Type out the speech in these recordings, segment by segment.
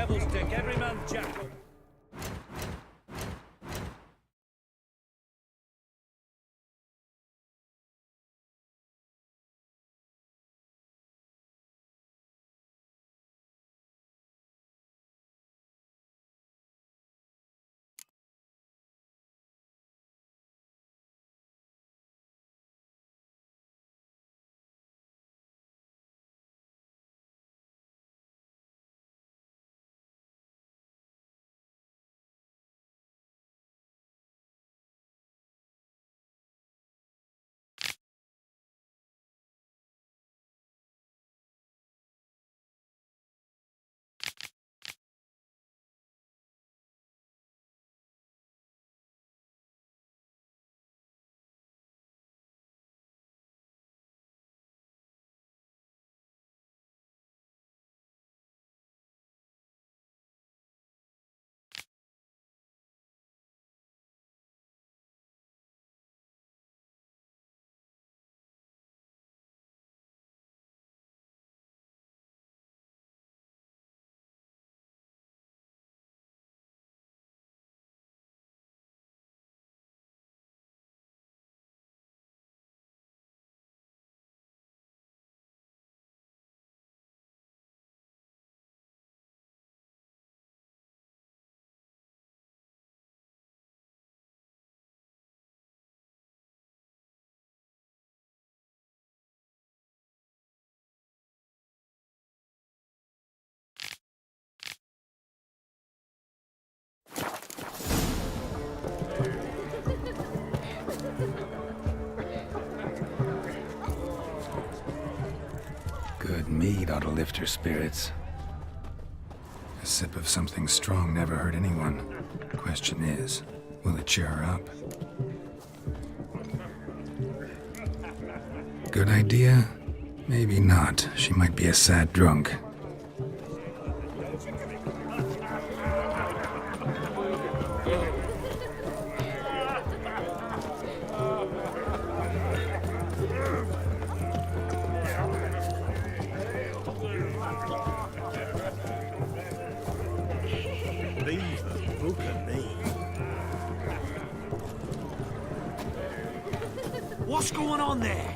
devil's dick, every man's jackal. Good mead ought to lift her spirits. A sip of something strong never hurt anyone. Question is, will it cheer her up? Good idea? Maybe not. She might be a sad drunk. What's going on there?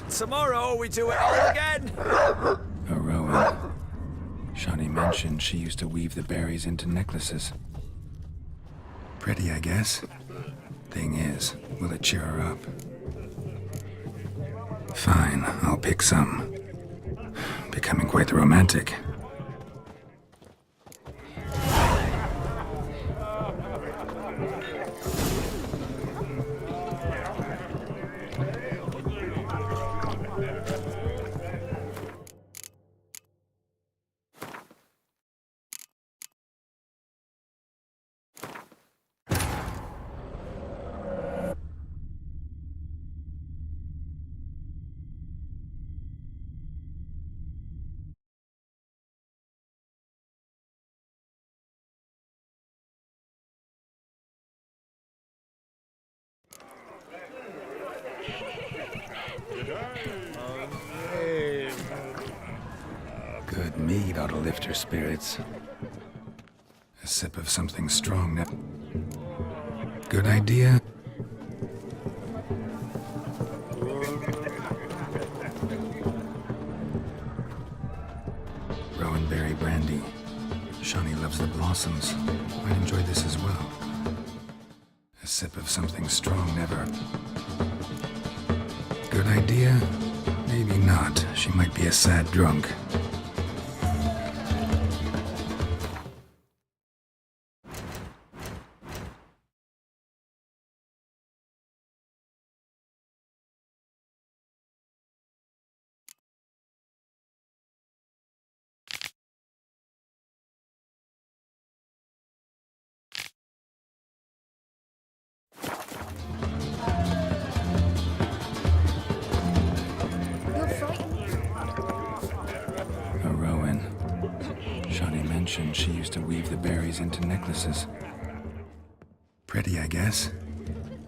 Tomorrow we do it all again. Rowan. Shawnee mentioned she used to weave the berries into necklaces. Pretty, I guess. Thing is, will it cheer her up? Fine, I'll pick some. Becoming quite the romantic. Good mead ought to lift her spirits. A sip of something strong now. Good idea? Rowan berry brandy. Shawnee loves the blossoms. Might enjoy this as well. A sip of something strong never. Good idea? Maybe not. She might be a sad drunk. She used to weave the berries into necklaces. Pretty, I guess.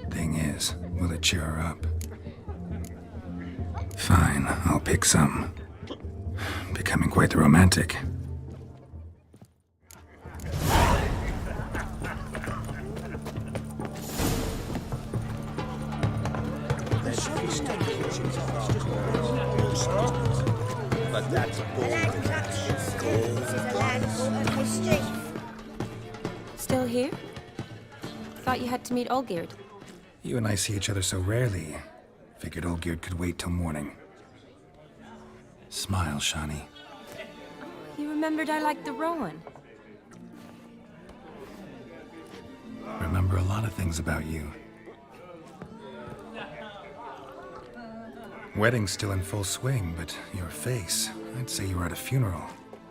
Thing is, will it cheer her up? Fine, I'll pick some. Becoming quite the romantic. But that's Still here? Thought you had to meet Olgierd. You and I see each other so rarely. Figured Olgierd could wait till morning. Smile, Shani. You remembered I liked the Rowan. Remember a lot of things about you. Wedding's still in full swing, but your face, I'd say you were at a funeral.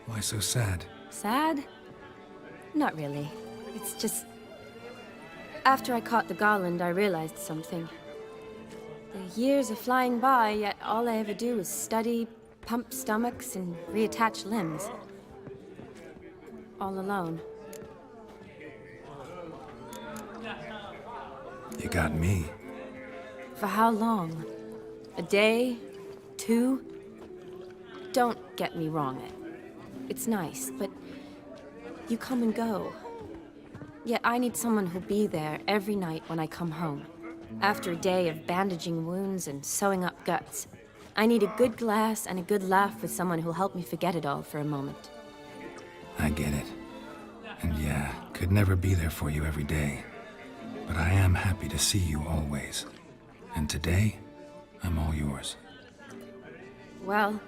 Why so sad? Sad? Not really. It's just... After I caught the garland, I realized something. The years are flying by, yet all I ever do is study, pump stomachs, and reattach limbs. All alone. You got me. For how long? A day? 2? Don't get me wrong. It's nice, but you come and go. Yet I need someone who'll be there every night when I come home. After a day of bandaging wounds and sewing up guts, I need a good glass and a good laugh with someone who'll help me forget it all for a moment. I get it. And yeah, could never be there for you every day. But I am happy to see you always. And today, I'm all yours. Well,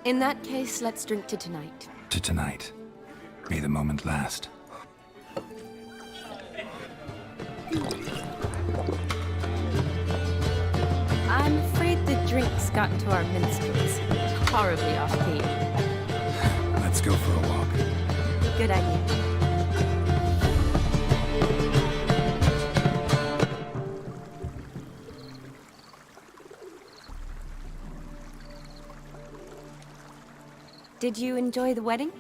in that case, let's drink to tonight. To tonight. May the moment last. I'm afraid the drinks got into our minstrels. Horribly off-key. Let's go for a walk. Good idea. Did you enjoy the wedding?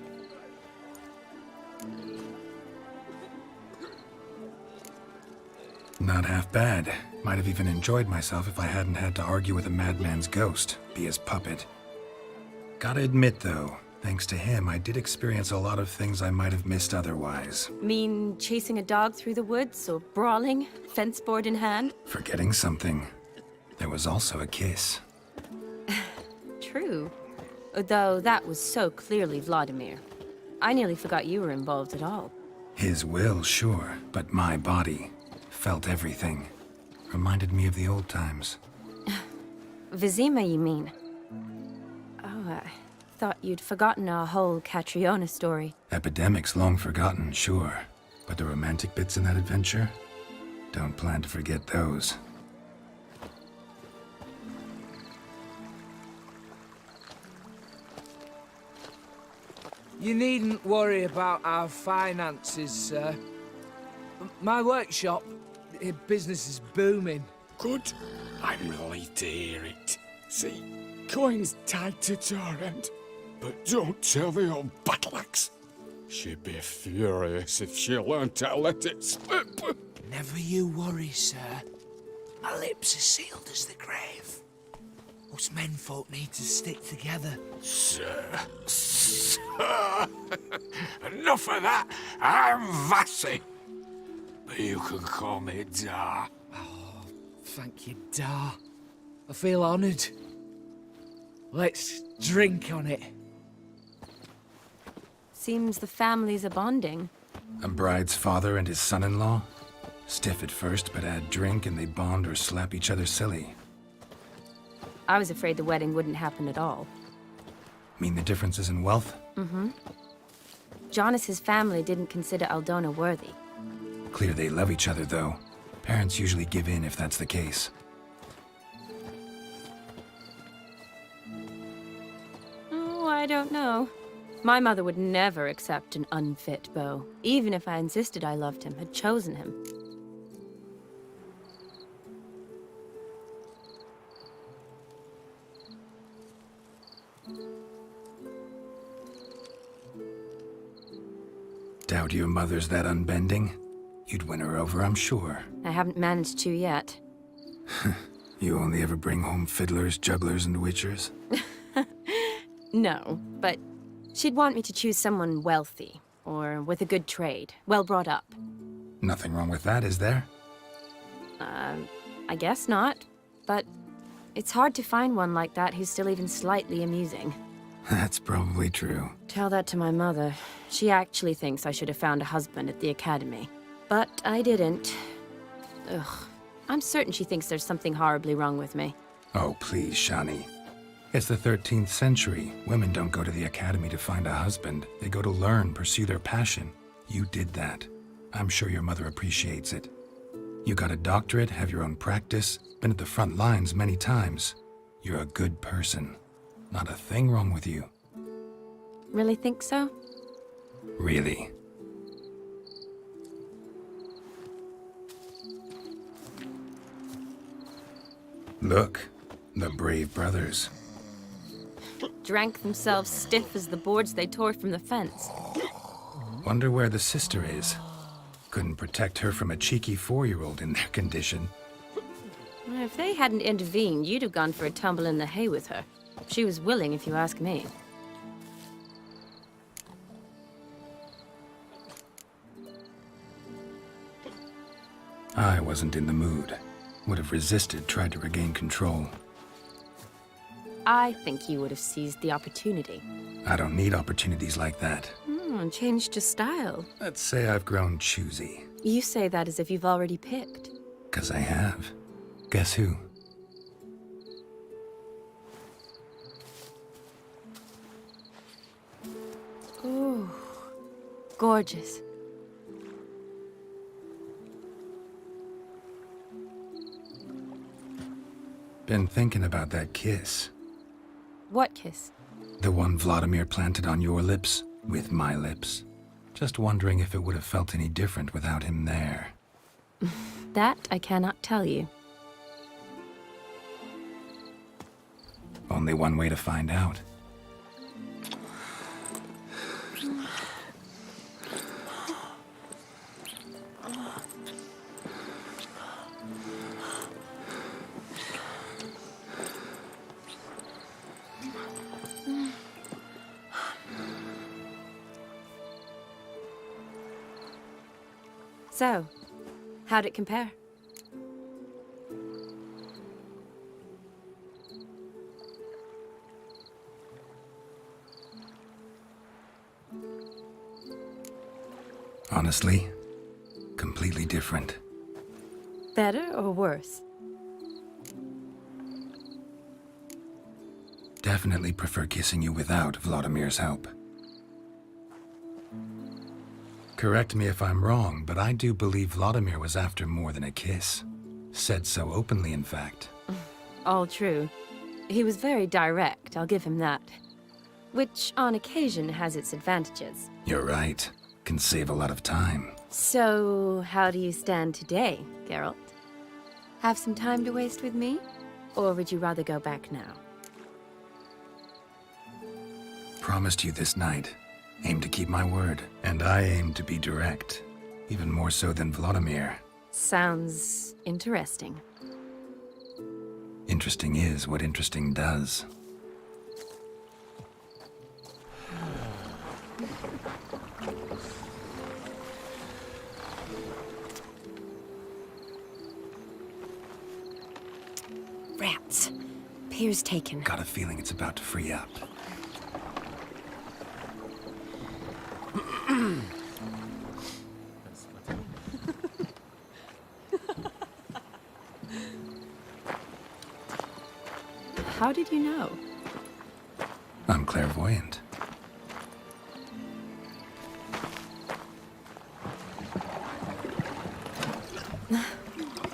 Not half bad. Might have even enjoyed myself if I hadn't had to argue with a madman's ghost, be his puppet. Gotta admit, though, thanks to him, I did experience a lot of things I might have missed otherwise. Mean chasing a dog through the woods, or brawling, fence board in hand? Forgetting something. There was also a kiss. True. Though that was so clearly Vladimir. I nearly forgot you were involved at all. His will, sure, but my body felt everything. Reminded me of the old times. Vizima, you mean? Oh, I thought you'd forgotten our whole Catriona story. Epidemics long forgotten, sure. But the romantic bits in that adventure? Don't plan to forget those. You needn't worry about our finances, sir. My workshop, business is booming. Good. I'm relieved to hear it. See, coin's tied to Torrent. But don't tell the old battle-axe. She'd be furious if she learned to let it slip. Never you worry, sir. My lips are sealed as the grave. Us menfolk need to stick together. Sir. Enough of that. I'm Vassy. But you can call me Dar. Oh, thank you, Dar. I feel honoured. Let's drink on it. Seems the families are bonding. A bride's father and his son-in-law? Stiff at first, but add drink and they bond or slap each other silly. I was afraid the wedding wouldn't happen at all. Mean the differences in wealth? Mm-hmm. Jonas's family didn't consider Aldona worthy. Clear they love each other, though. Parents usually give in if that's the case. Oh, I don't know. My mother would never accept an unfit beau, even if I insisted I loved him, had chosen him. Doubt your mother's that unbending? You'd win her over, I'm sure. I haven't managed to yet. You only ever bring home fiddlers, jugglers, and witchers? No, but she'd want me to choose someone wealthy, or with a good trade, well brought up. Nothing wrong with that, is there? I guess not, but it's hard to find one like that who's still even slightly amusing. That's probably true. Tell that to my mother. She actually thinks I should have found a husband at the academy. But I didn't. Ugh. I'm certain she thinks there's something horribly wrong with me. Oh, please, Shani. It's the 13th century. Women don't go to the academy to find a husband. They go to learn, pursue their passion. You did that. I'm sure your mother appreciates it. You got a doctorate, have your own practice, been at the front lines many times. You're a good person. Not a thing wrong with you. Really think so? Really. Look, the brave brothers. Drank themselves stiff as the boards they tore from the fence. Wonder where the sister is. Couldn't protect her from a cheeky 4-year-old in their condition. If they hadn't intervened, you'd have gone for a tumble in the hay with her. She was willing, if you ask me. I wasn't in the mood. Would have resisted, tried to regain control. I think you would have seized the opportunity. I don't need opportunities like that. Changed your style. Let's say I've grown choosy. You say that as if you've already picked. 'Cause I have. Guess who? Ooh, gorgeous. Been thinking about that kiss. What kiss? The one Vladimir planted on your lips, with my lips. Just wondering if it would have felt any different without him there. That I cannot tell you. Only one way to find out. So, how'd it compare? Honestly, completely different. Better or worse? Definitely prefer kissing you without Vladimir's help. Correct me if I'm wrong, but I do believe Vladimir was after more than a kiss. Said so openly, in fact. All true. He was very direct, I'll give him that. Which, on occasion, has its advantages. You're right. Can save a lot of time. So, how do you stand today, Geralt? Have some time to waste with me? Or would you rather go back now? Promised you this night. Aim to keep my word. And I aim to be direct. Even more so than Vladimir. Sounds interesting. Interesting is what interesting does. Rats. Pier's taken. Got a feeling it's about to free up. How did you know? I'm clairvoyant.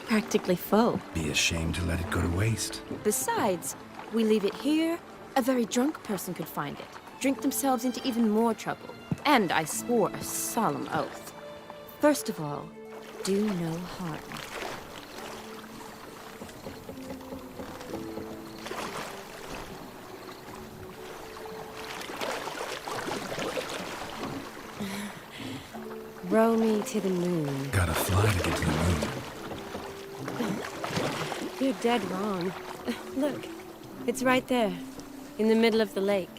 Practically full. Be ashamed to let it go to waste. Besides, we leave it here, a very drunk person could find it, drink themselves into even more trouble. And I swore a solemn oath. First of all, do no harm. Row me to the moon. Gotta fly to get to the moon. You're dead wrong. Look, it's right there, in the middle of the lake.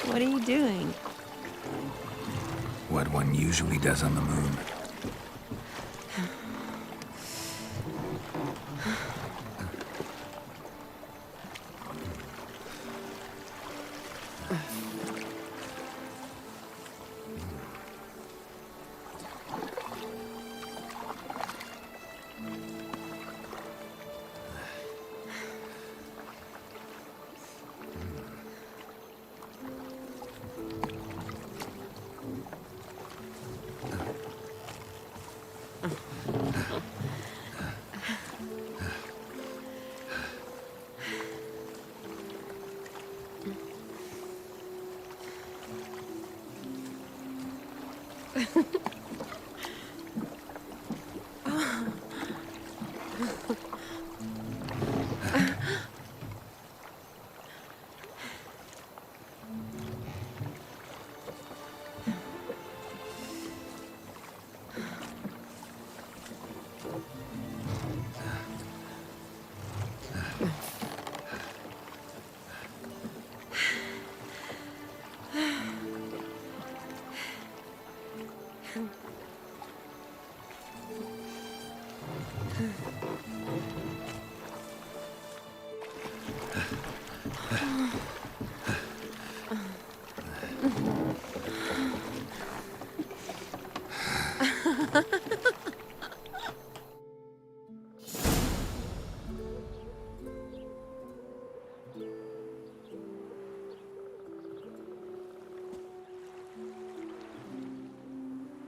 What are you doing? What one usually does on the moon.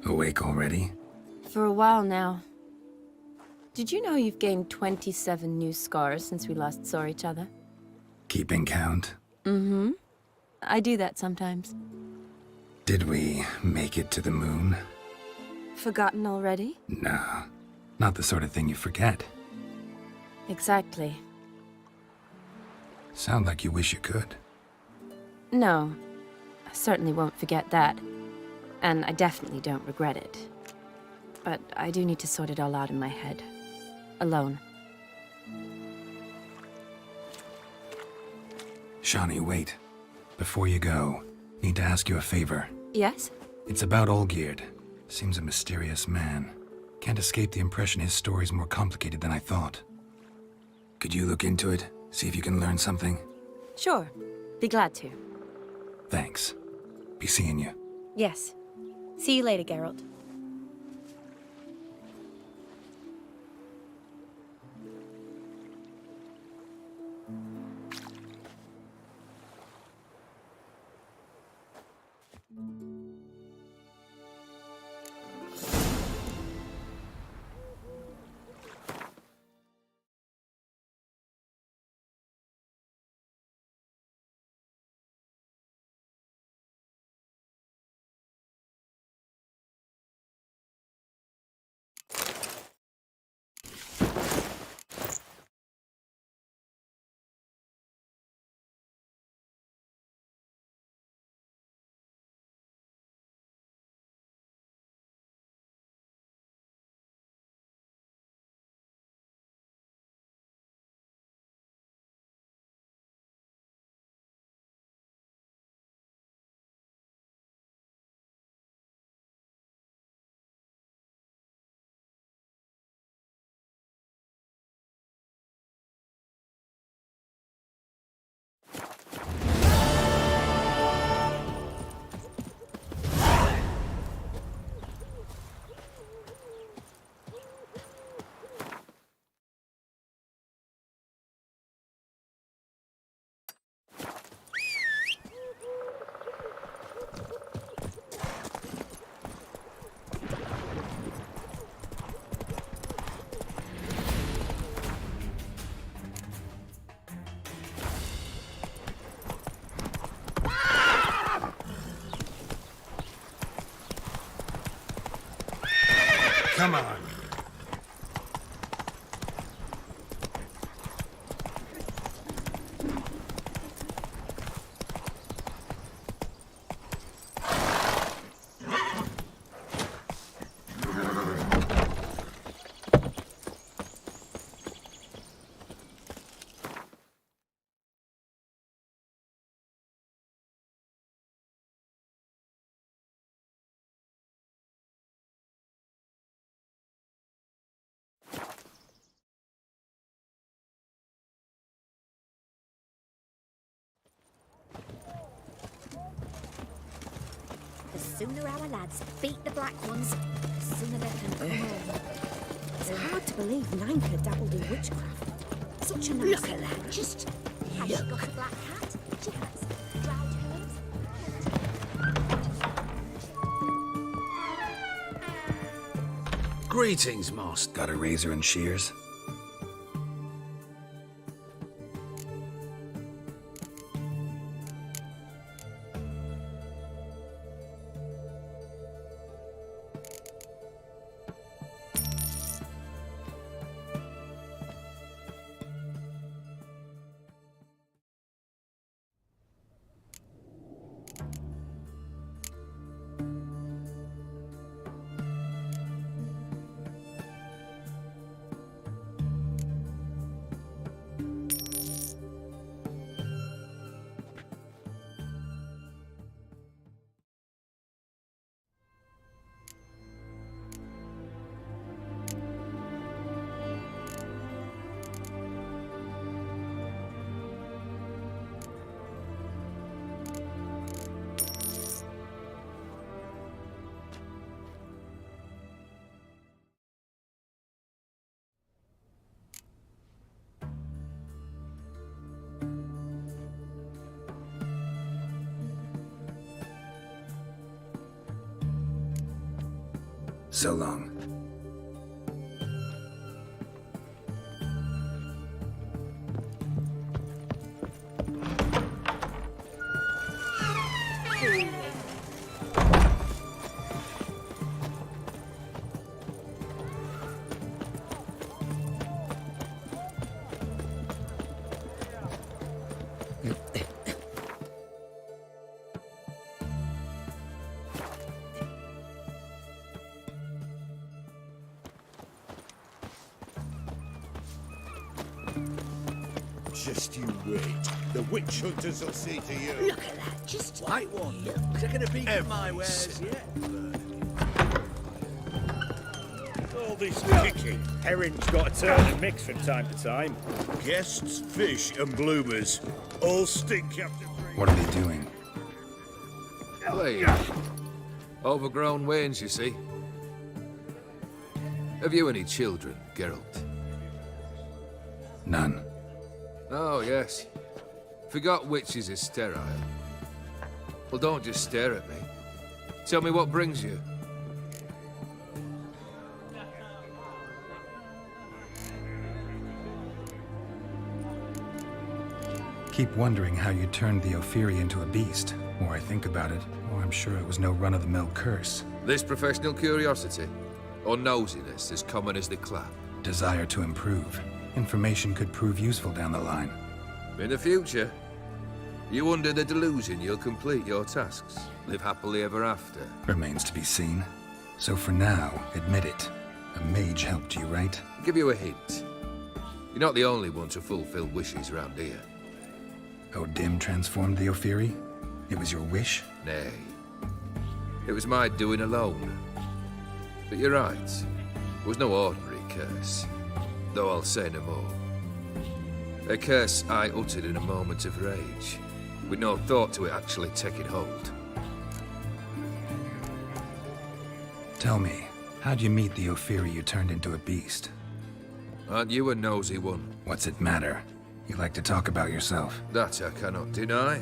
Awake already? For a while now. Did you know you've gained 27 new scars since we last saw each other? Keeping count? Mm-hmm. I do that sometimes. Did we make it to the moon? Forgotten already? No, not the sort of thing you forget. Exactly. Sound like you wish you could. No, I certainly won't forget that. And I definitely don't regret it. But I do need to sort it all out in my head. Alone. Shawnee, wait. Before you go, need to ask you a favor. Yes? It's about Olgierd. Seems a mysterious man. Can't escape the impression his story's more complicated than I thought. Could you look into it? See if you can learn something? Sure. Be glad to. Thanks. Be seeing you. Yes. See you later, Geralt. Come on. sooner our lads beat the black ones, the sooner they can come home. It's hard to believe Nanka dabbled in witchcraft. Such a nice... Look at that, just... Has she got a black cat? She has. Dried herbs. Greetings, master. Got a razor and shears? So long. Just you wait. The witch hunters will see to you. Look at that, just... White one. They're gonna be my wares yet. All this kicking. Herring's got to turn and mix from time to time. Guests, fish, and bloomers all stink after three. What are they doing? Playing. Overgrown wains, you see. Have you any children, Geralt? None. Oh, yes. Forgot witches are sterile. Well, don't just stare at me. Tell me what brings you. Keep wondering how you turned the Ophiri into a beast. The more I think about it, more I'm sure it was no run-of-the-mill curse. This professional curiosity, or nosiness as common as the clap. Desire to improve. Information could prove useful down the line. In the future, you under the delusion you'll complete your tasks, live happily ever after. Remains to be seen. So for now, admit it. A mage helped you, right? I'll give you a hint. You're not the only one to fulfill wishes around here. Odim transformed the Ophiri? It was your wish? Nay. It was my doing alone. But you're right. It was no ordinary curse. Though I'll say no more. A curse I uttered in a moment of rage, with no thought to it actually taking hold. Tell me, how'd you meet the Ophiri you turned into a beast? Aren't you a nosy one? What's it matter? You like to talk about yourself. That I cannot deny.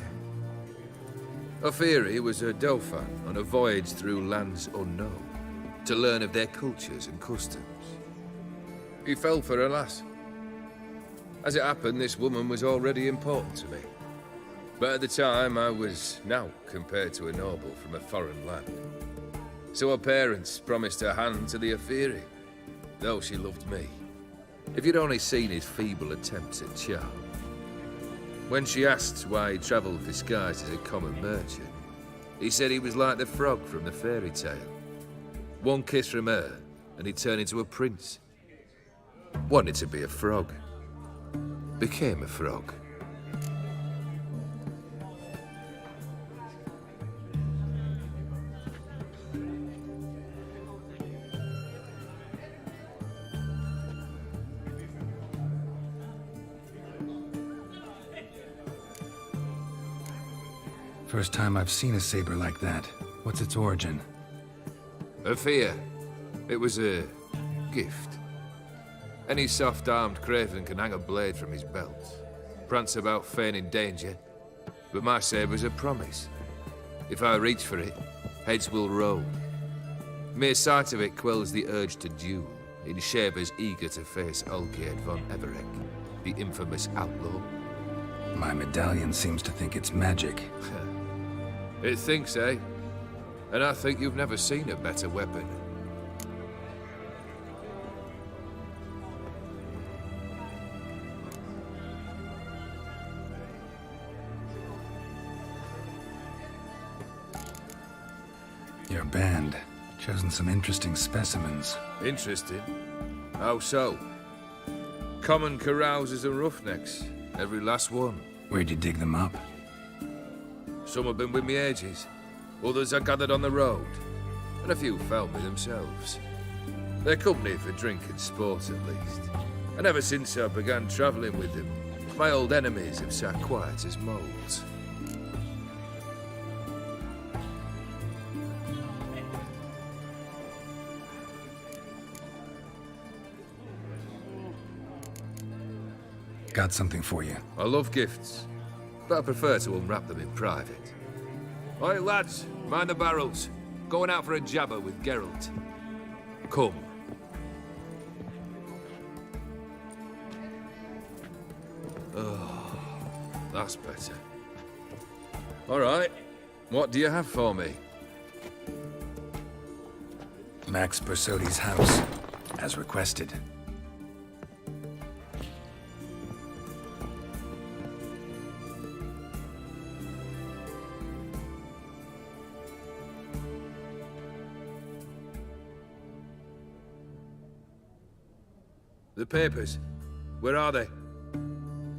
Ophiri was a Dauphin on a voyage through lands unknown, to learn of their cultures and customs. He fell for a lass. As it happened, this woman was already important to me. But at the time, I was naught compared to a noble from a foreign land. So her parents promised her hand to the Ophiri, though she loved me. If you'd only seen his feeble attempts at charm. When she asked why he travelled disguised as a common merchant, he said he was like the frog from the fairy tale. One kiss from her, and he turned into a prince. Wanted to be a frog. Became a frog. First time I've seen a saber like that. What's its origin? A fear. It was a gift. Any soft-armed craven can hang a blade from his belt, prance about feigning danger, but my sabre's a promise. If I reach for it, heads will roll. Mere sight of it quells the urge to duel, in shavers eager to face Olgierd von Everec, the infamous outlaw. My medallion seems to think it's magic. It thinks, eh? And I think you've never seen a better weapon. Your band. Chosen some interesting specimens. Interesting? How so? Common carousers and roughnecks. Every last one. Where'd you dig them up? Some have been with me ages. Others I gathered on the road. And a few found me themselves. They're company for drink and sport, at least. And ever since I began travelling with them, my old enemies have sat quiet as moles. Got something for you. I love gifts, but I prefer to unwrap them in private. Oi, lads, mind the barrels. Going out for a jabber with Geralt. Come. Oh, that's better. All right, what do you have for me? Max Bersodi's house, as requested. The papers. Where are they?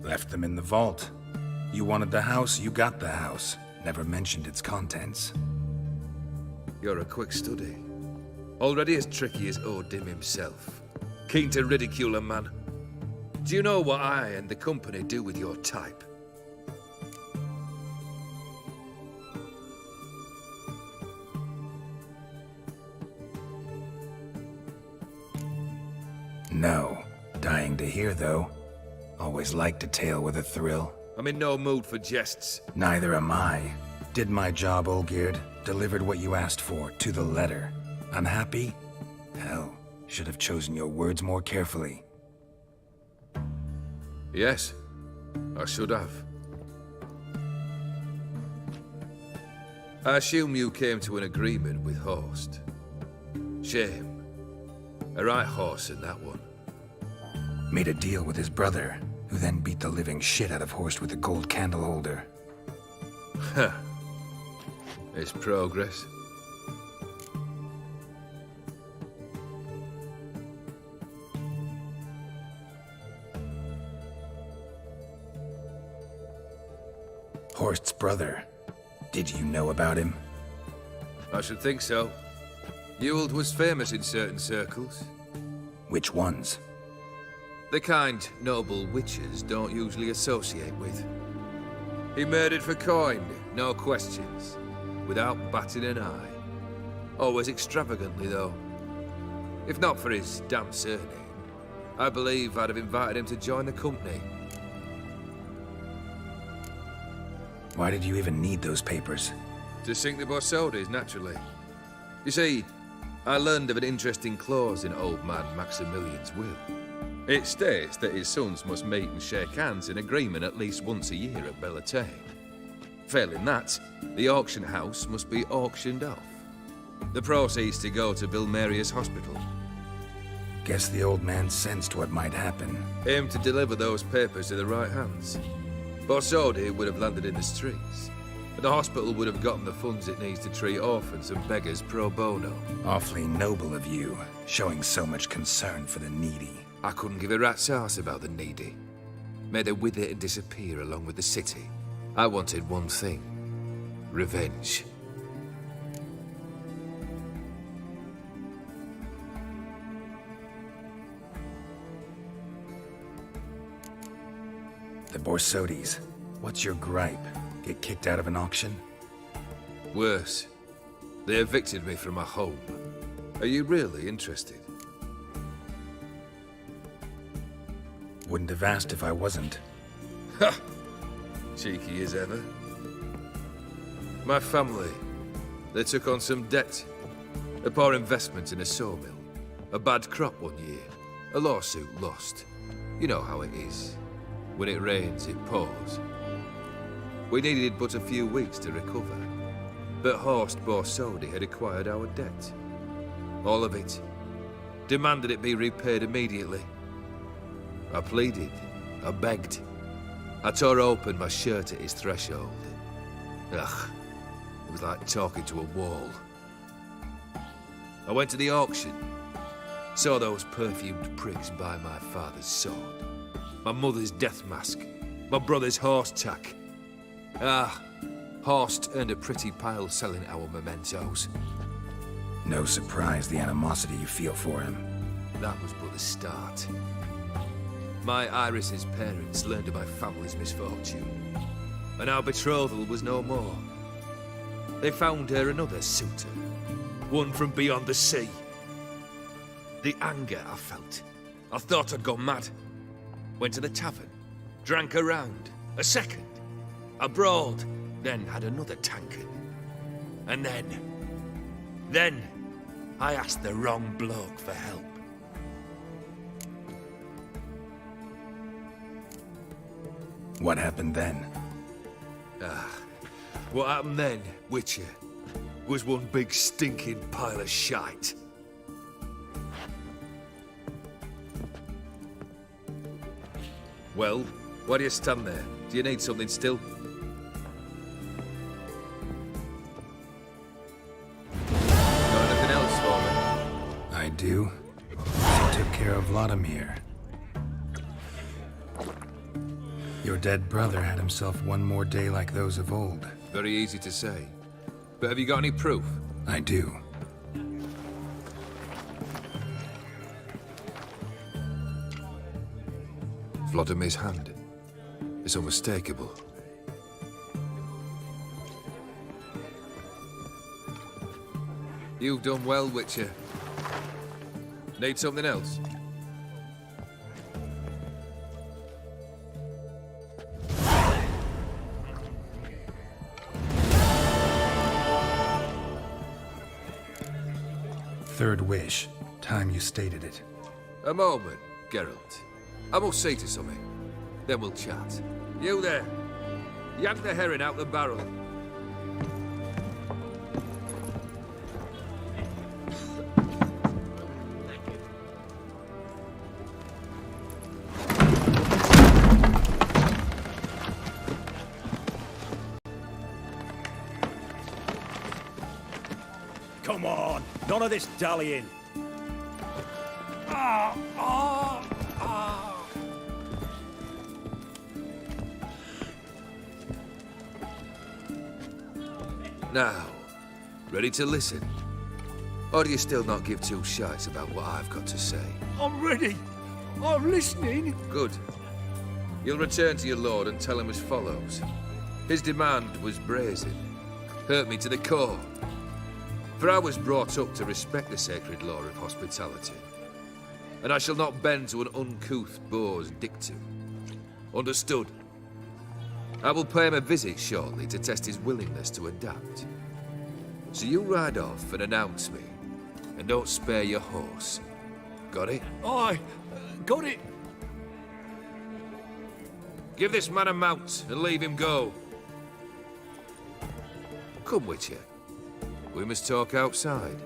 Left them in the vault. You wanted the house, you got the house. Never mentioned its contents. You're a quick study. Already as tricky as Odin himself. Keen to ridicule a man. Do you know what I and the company do with your type? No. Dying to hear, though. Always liked a tale with a thrill. I'm in no mood for jests. Neither am I. Did my job, Olgierd. Delivered what you asked for, to the letter. Unhappy? Hell, should have chosen your words more carefully. Yes, I should have. I assume you came to an agreement with Horst. Shame. A right horse in that one. Made a deal with his brother, who then beat the living shit out of Horst with a gold candle holder. Huh. It's progress. Horst's brother. Did you know about him? I should think so. Ewald was famous in certain circles. Which ones? The kind noble witches don't usually associate with. He murdered for coin, no questions, without batting an eye. Always extravagantly, though. If not for his damn surname, I believe I'd have invited him to join the company. Why did you even need those papers? To sink the Borsodis, naturally. You see, I learned of an interesting clause in old man Maximilian's will. It states that his sons must meet and shake hands in agreement at least once a year at Bellatane. Failing that, the auction house must be auctioned off. The proceeds to go to Vilmeria's hospital. Guess the old man sensed what might happen. Aimed to deliver those papers to the right hands. Borsodi would have landed in the streets. And the hospital would have gotten the funds it needs to treat orphans and beggars pro bono. Awfully noble of you, showing so much concern for the needy. I couldn't give a rat's ass about the needy. May they wither and disappear along with the city. I wanted one thing. Revenge. The Borsodis. What's your gripe? Get kicked out of an auction? Worse. They evicted me from my home. Are you really interested? Wouldn't have asked if I wasn't. Ha! Cheeky as ever. My family, they took on some debt. A poor investment in a sawmill. A bad crop one year. A lawsuit lost. You know how it is. When it rains, it pours. We needed but a few weeks to recover. But Horst Borsodi had acquired our debt. All of it. Demanded it be repaid immediately. I pleaded. I begged. I tore open my shirt at his threshold. Ugh. It was like talking to a wall. I went to the auction. Saw those perfumed pricks buy my father's sword. My mother's death mask. My brother's horse tack. Ah, Horst earned a pretty pile selling our mementos. No surprise the animosity you feel for him. That was but the start. My Iris's parents learned of my family's misfortune, and our betrothal was no more. They found her another suitor, one from beyond the sea. The anger I felt, I thought I'd gone mad. Went to the tavern, drank a round, a second, abroad, then had another tankard. And then, I asked the wrong bloke for help. What happened then? What happened then, Witcher, was one big stinking pile of shite. Well, why do you stand there? Do you need something still? Got anything else for me? I do. I took care of Vladimir. Your dead brother had himself one more day like those of old. Very easy to say. But have you got any proof? I do. Vladimir's hand. It's unmistakable. You've done well, Witcher. Need something else? Third wish. Time you stated it. A moment, Geralt. I must see to something. Then we'll chat. You there. Yank the herring out the barrel. Come on, none of this dallying. Now, ready to listen? Or do you still not give two shites about what I've got to say? I'm ready. I'm listening. Good. You'll return to your lord and tell him as follows. His demand was brazen. Hurt me to the core. For I was brought up to respect the sacred law of hospitality. And I shall not bend to an uncouth boor's dictum. Understood? I will pay him a visit shortly to test his willingness to adapt. So you ride off and announce me. And don't spare your horse. Got it? Aye, got it. Give this man a mount and leave him go. Come, Witcher. We must talk outside.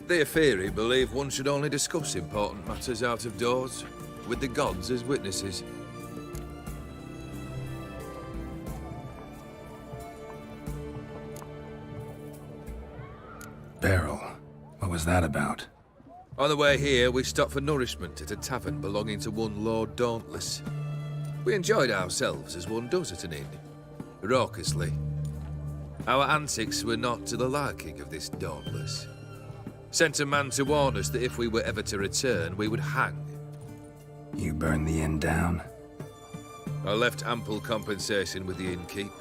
The Aetheri believe one should only discuss important matters out of doors, with the gods as witnesses. Beryl. What was that about? On the way here, we stopped for nourishment at a tavern belonging to one Lord Dauntless. We enjoyed ourselves as one does at an inn, raucously. Our antics were not to the liking of this Dauntless. Sent a man to warn us that if we were ever to return, we would hang. You burned the inn down? I left ample compensation with the innkeep.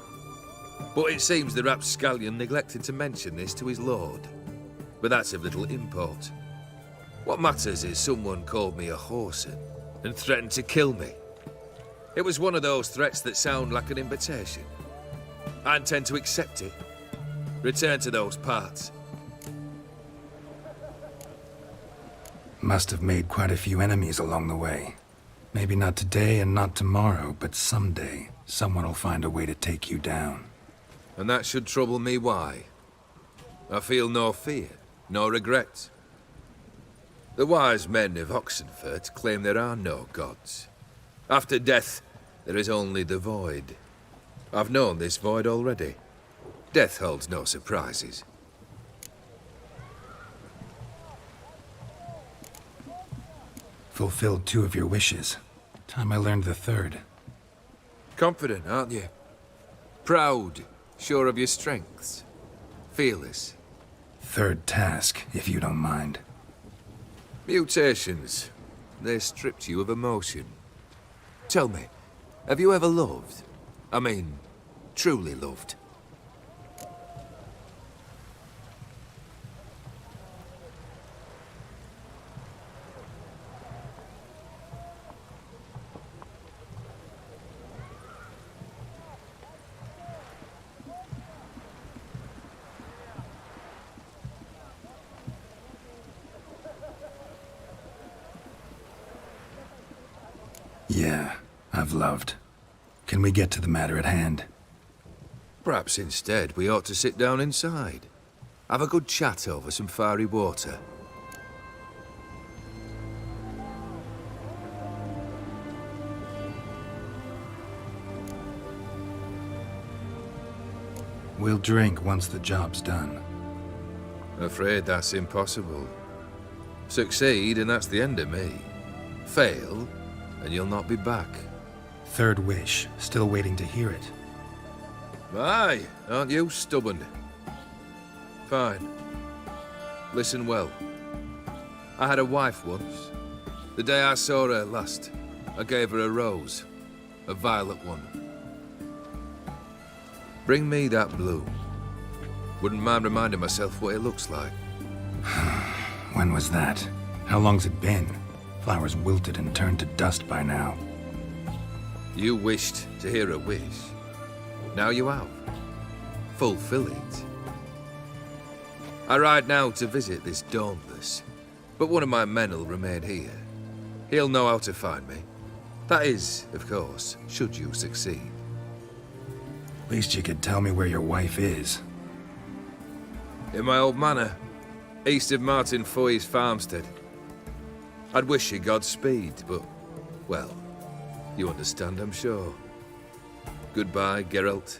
But it seems the rapscallion neglected to mention this to his lord. But that's of little import. What matters is someone called me a whoreson and threatened to kill me. It was one of those threats that sound like an invitation. I intend to accept it. Return to those parts. Must have made quite a few enemies along the way. Maybe not today and not tomorrow, but someday, someone will find a way to take you down. And that should trouble me why? I feel no fear, no regret. The wise men of Oxenfurt claim there are no gods. After death, there is only the void. I've known this void already. Death holds no surprises. Fulfilled 2 of your wishes. Time I learned the 3rd. Confident, aren't you? Proud, sure of your strengths. Fearless. 3rd task, if you don't mind. Mutations. They stripped you of emotion. Tell me, have you ever loved? I mean, truly loved? Yeah, I've loved. Can we get to the matter at hand? Perhaps instead we ought to sit down inside. Have a good chat over some fiery water. We'll drink once the job's done. Afraid that's impossible. Succeed and that's the end of me. Fail and you'll not be back. 3rd wish, still waiting to hear it. Aye, aren't you stubborn? Fine. Listen well. I had a wife once. The day I saw her last, I gave her a rose. A violet one. Bring me that blue. Wouldn't mind reminding myself what it looks like. When was that? How long's it been? Flowers wilted and turned to dust by now. You wished to hear a wish. Now you have. Fulfill it. I ride now to visit this Dauntless, but one of my men will remain here. He'll know how to find me. That is, of course, should you succeed. Least you could tell me where your wife is. In my old manor, east of Martin Foy's farmstead. I'd wish you Godspeed, but, well, you understand, I'm sure. Goodbye, Geralt.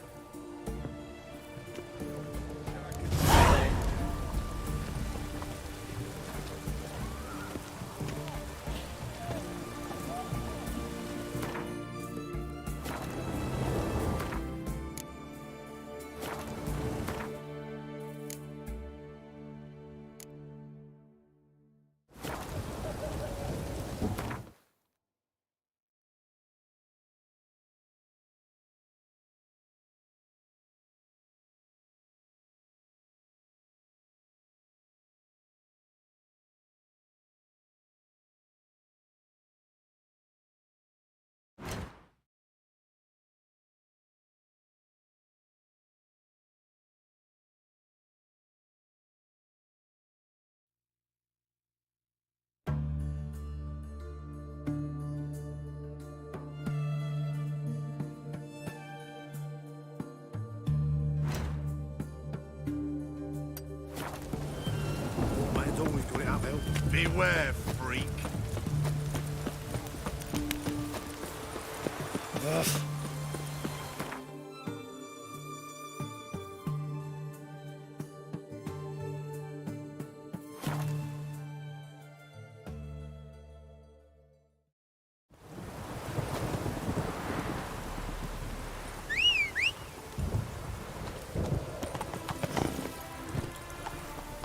Man's always got it uphill. Beware, freak.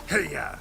Hey-ya!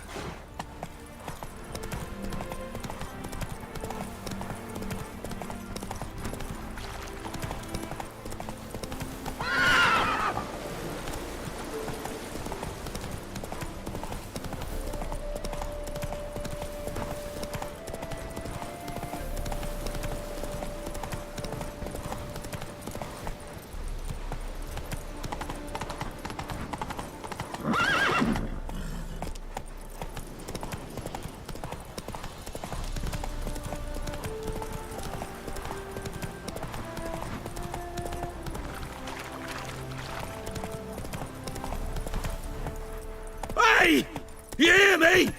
Hey! You hear me?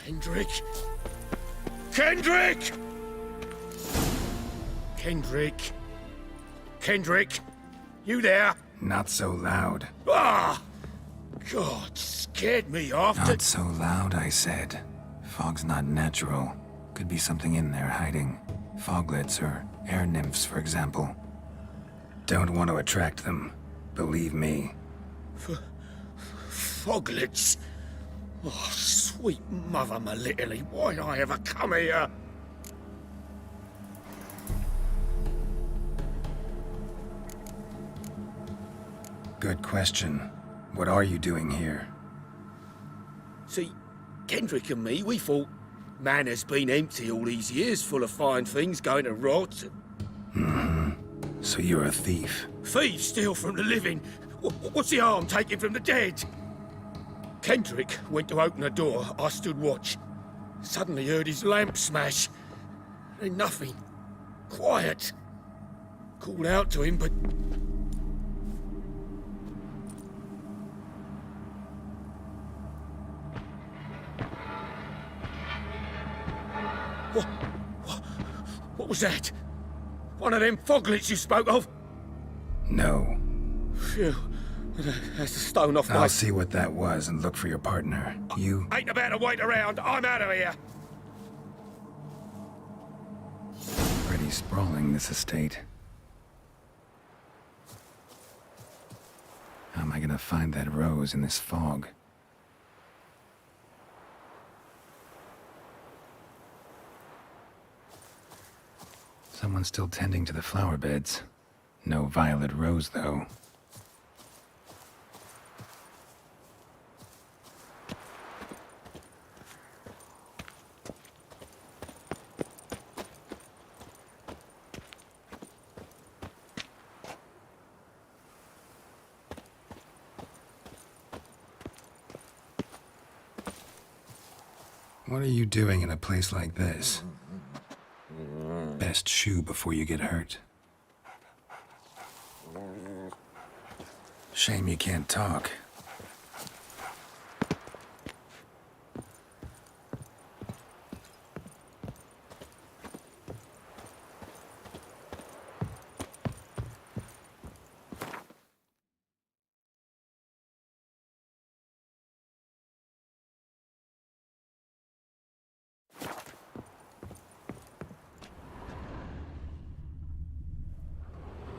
Kendrick? Kendrick! Kendrick? Kendrick? You there? Not so loud. Ah! God, scared me off. Not so loud, I said. Fog's not natural. Could be something in there hiding. Foglets or air nymphs, for example. Don't want to attract them. Believe me. Foglets? Oh, sweet mother, my little, why'd I ever come here? Good question. What are you doing here? See, Kendrick and me, we thought man has been empty all these years, full of fine things going to rot. So you're a thief. Thieves steal from the living. What's the harm taking from the dead? Kendrick went to open the door. I stood watch. Suddenly heard his lamp smash. Then nothing. Quiet. Called out to him, but... What was that? One of them foglets you spoke of? No. Phew. That's the stone off my... I'll see what that was and look for your partner. You... Ain't about to wait around. I'm out of here. Pretty sprawling, this estate. How am I gonna find that rose in this fog? Someone's still tending to the flower beds. No violet rose, though. What are you doing in a place like this? Best shoe before you get hurt. Shame you can't talk.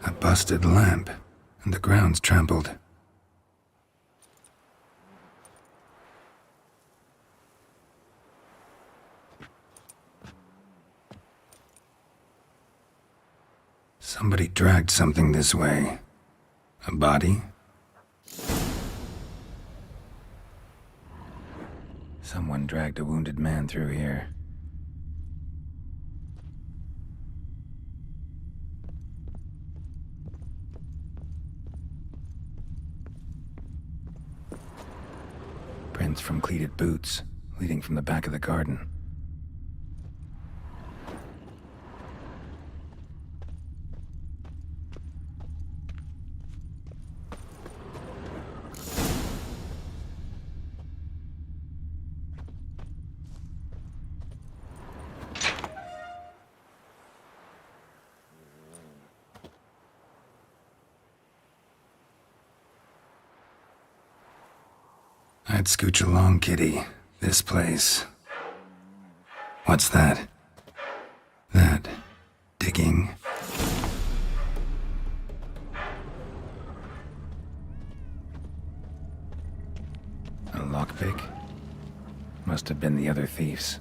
A busted lamp, and the ground's trampled. Somebody dragged something this way. A body? Someone dragged a wounded man through here. Prints from cleated boots, leading from the back of the garden. I'd scooch along, kitty. This place. What's that? That. Digging. A lockpick? Must have been the other thieves.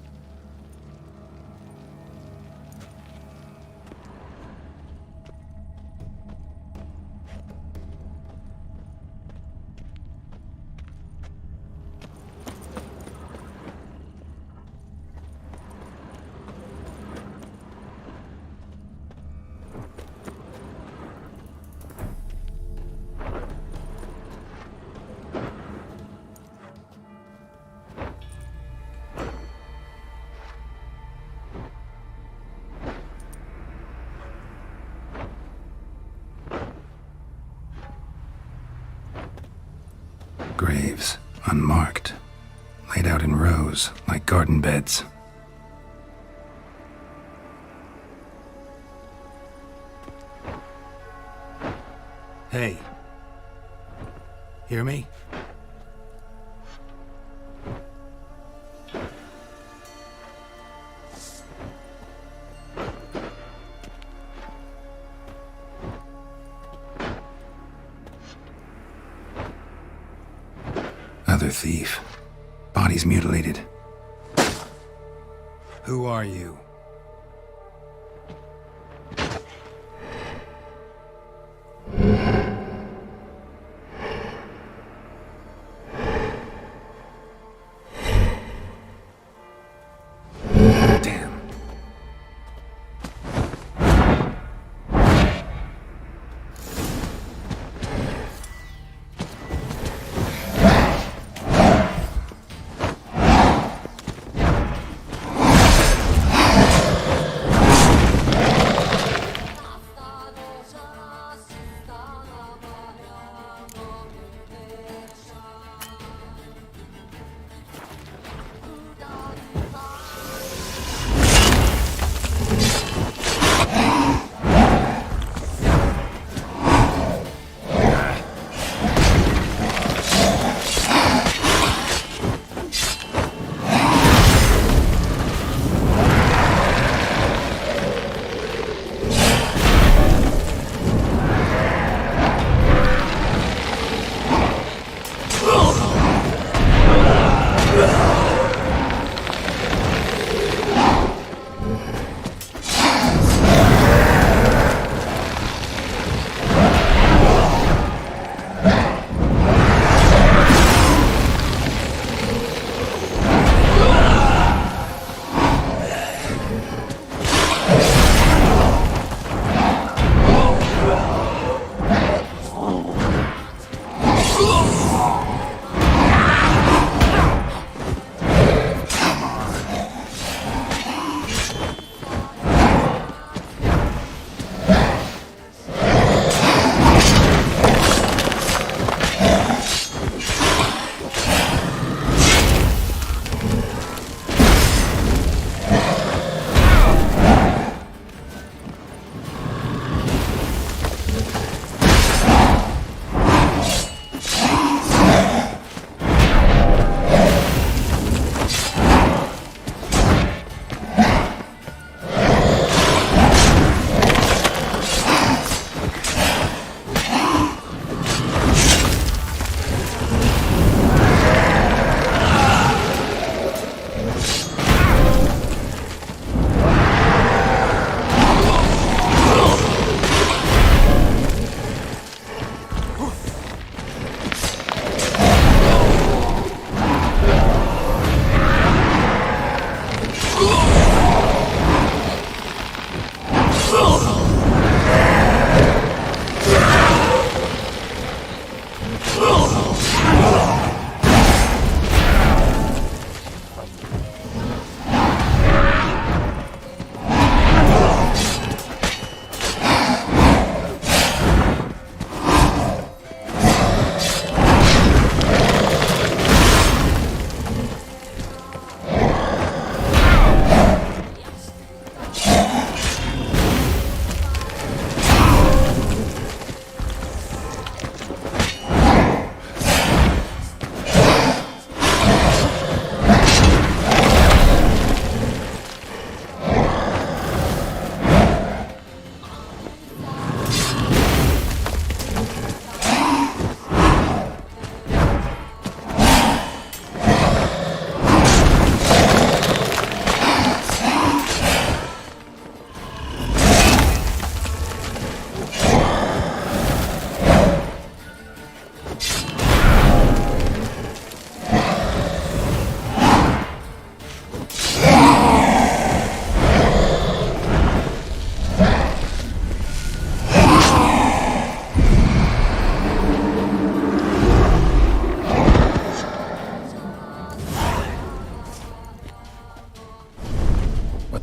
Unmarked. Laid out in rows, like garden beds. Hey. Hear me? Other thief. Body's mutilated. Who are you? Damn.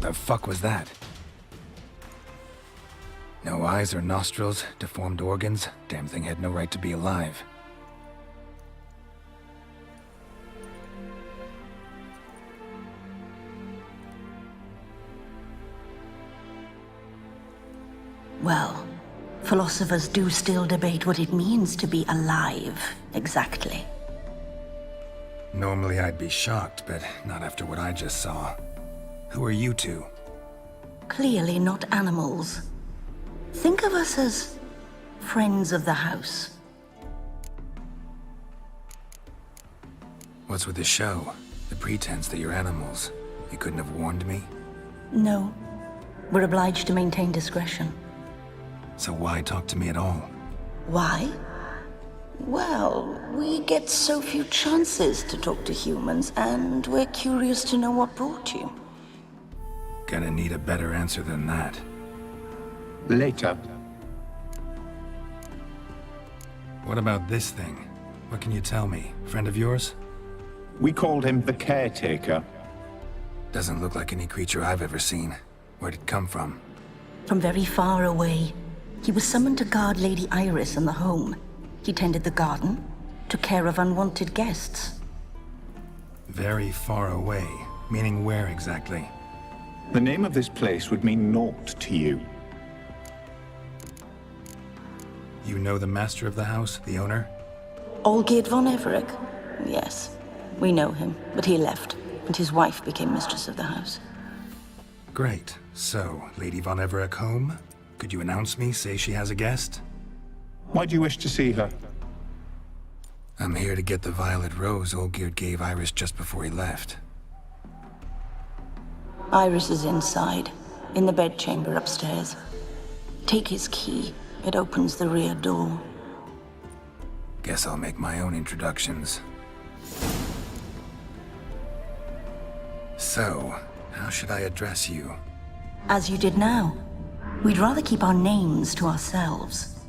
The fuck was that? No eyes or nostrils, deformed organs. Damn thing had no right to be alive. Well, philosophers do still debate what it means to be alive, exactly. Normally I'd be shocked, but not after what I just saw. Who are you two? Clearly not animals. Think of us as friends of the house. What's with the show? The pretense that you're animals. You couldn't have warned me? No. We're obliged to maintain discretion. So why talk to me at all? Why? Well, we get so few chances to talk to humans, and we're curious to know what brought you. Gonna need a better answer than that. Later. What about this thing? What can you tell me? Friend of yours? We called him the Caretaker. Doesn't look like any creature I've ever seen. Where'd it come from? From very far away. He was summoned to guard Lady Iris in the home. He tended the garden, took care of unwanted guests. Very far away. Meaning where exactly? The name of this place would mean naught to you. You know the master of the house, the owner? Olgierd von Everec? Yes, we know him, but he left, and his wife became mistress of the house. Great. So, Lady von Everec home? Could you announce me, say she has a guest? Why do you wish to see her? I'm here to get the violet rose Olgierd gave Iris just before he left. Iris is inside, in the bedchamber upstairs. Take his key. It opens the rear door. Guess I'll make my own introductions. So, how should I address you? As you did now. We'd rather keep our names to ourselves.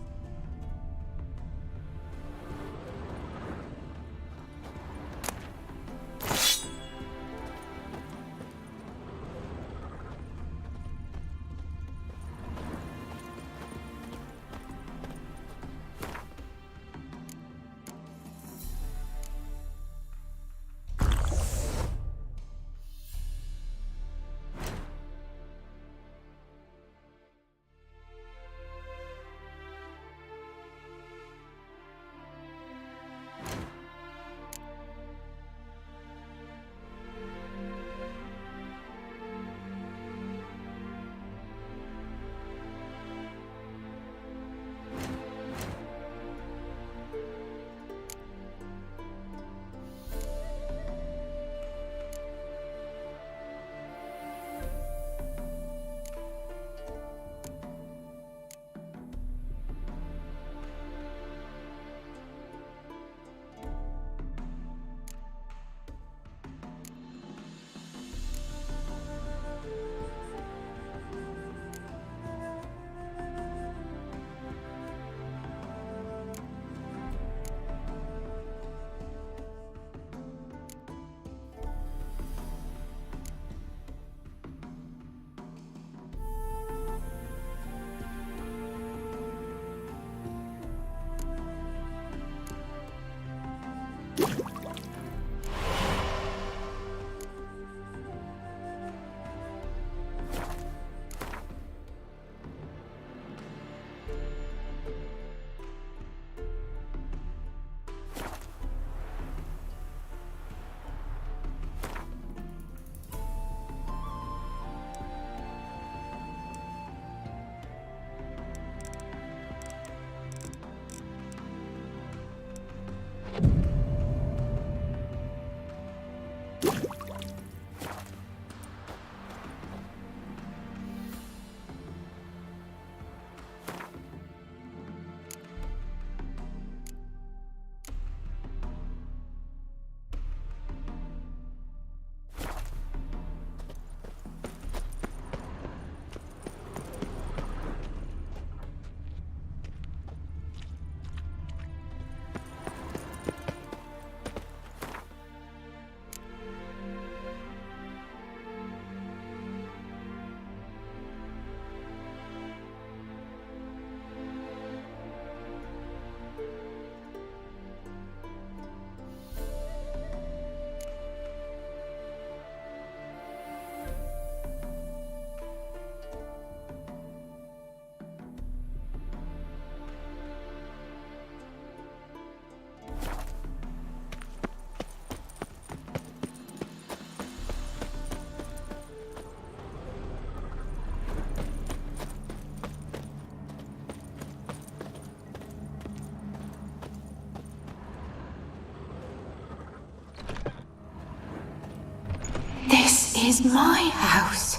is my house.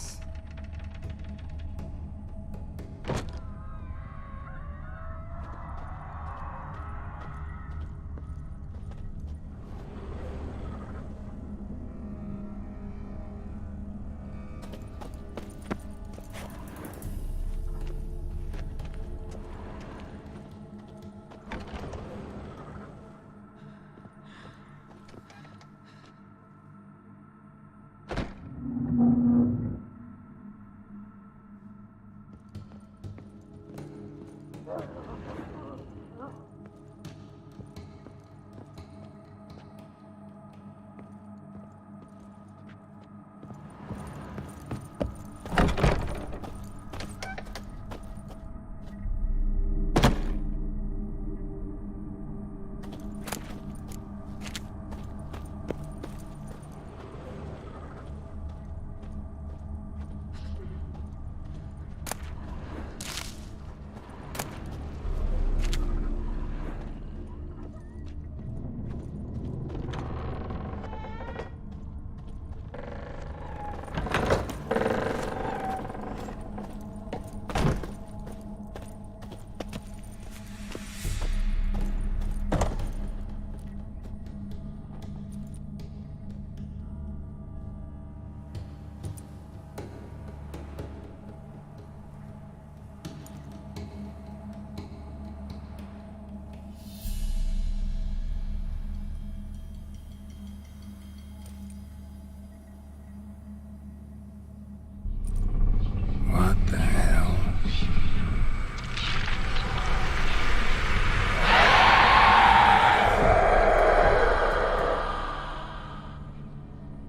What the hell?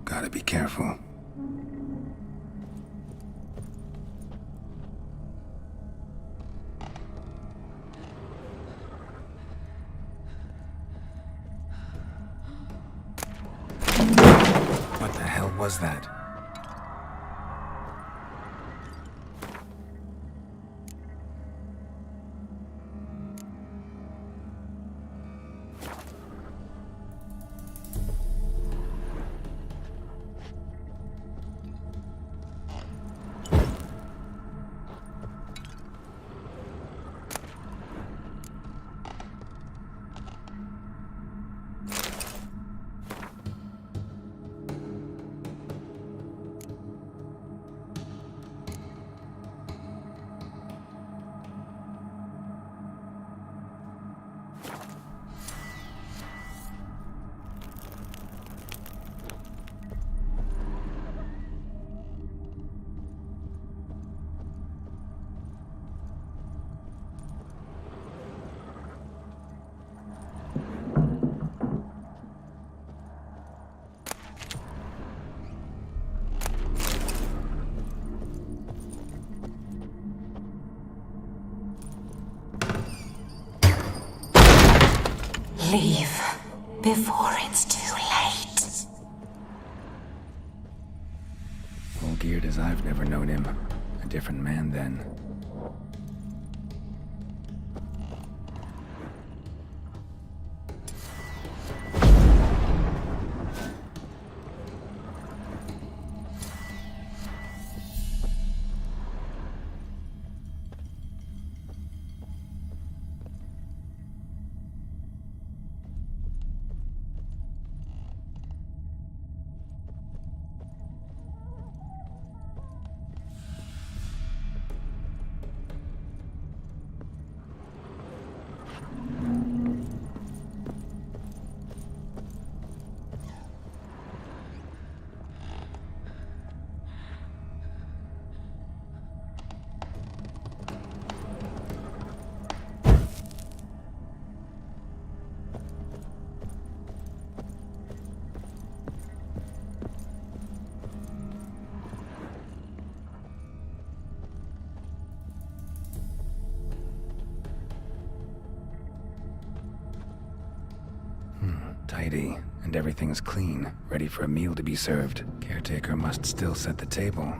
Gotta be careful. What the hell was that? Leave before it's too late. All geared as I've never known him. A different man then. Tidy, and everything's clean, ready for a meal to be served. Caretaker must still set the table.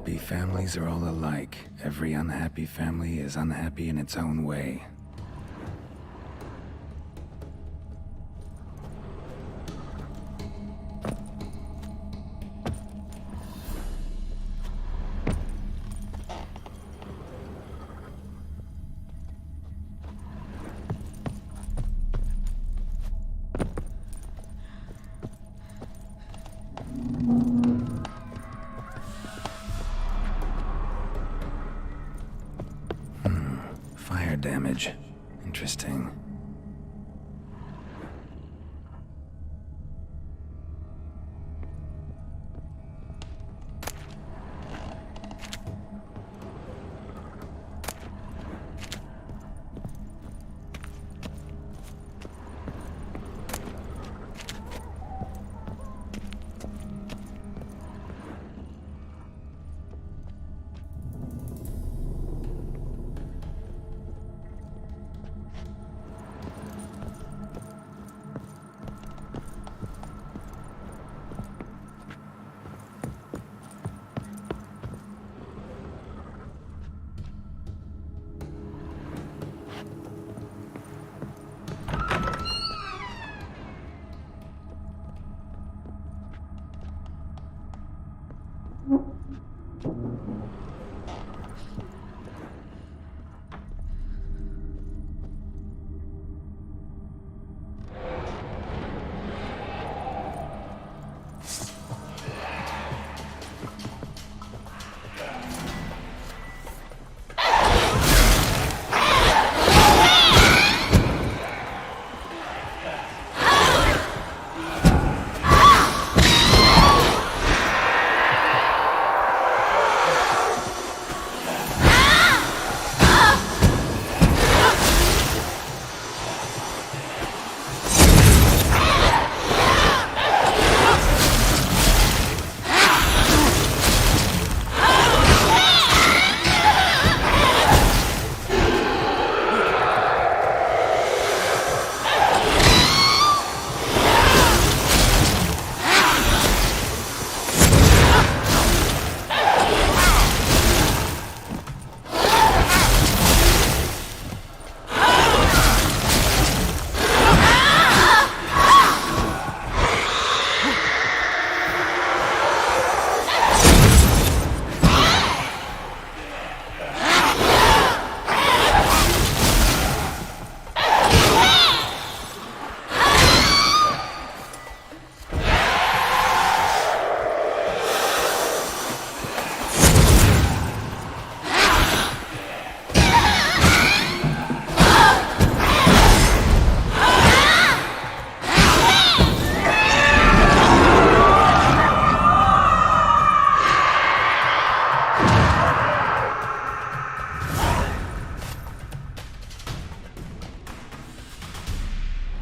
Happy families are all alike. Every unhappy family is unhappy in its own way. Fire damage. Interesting.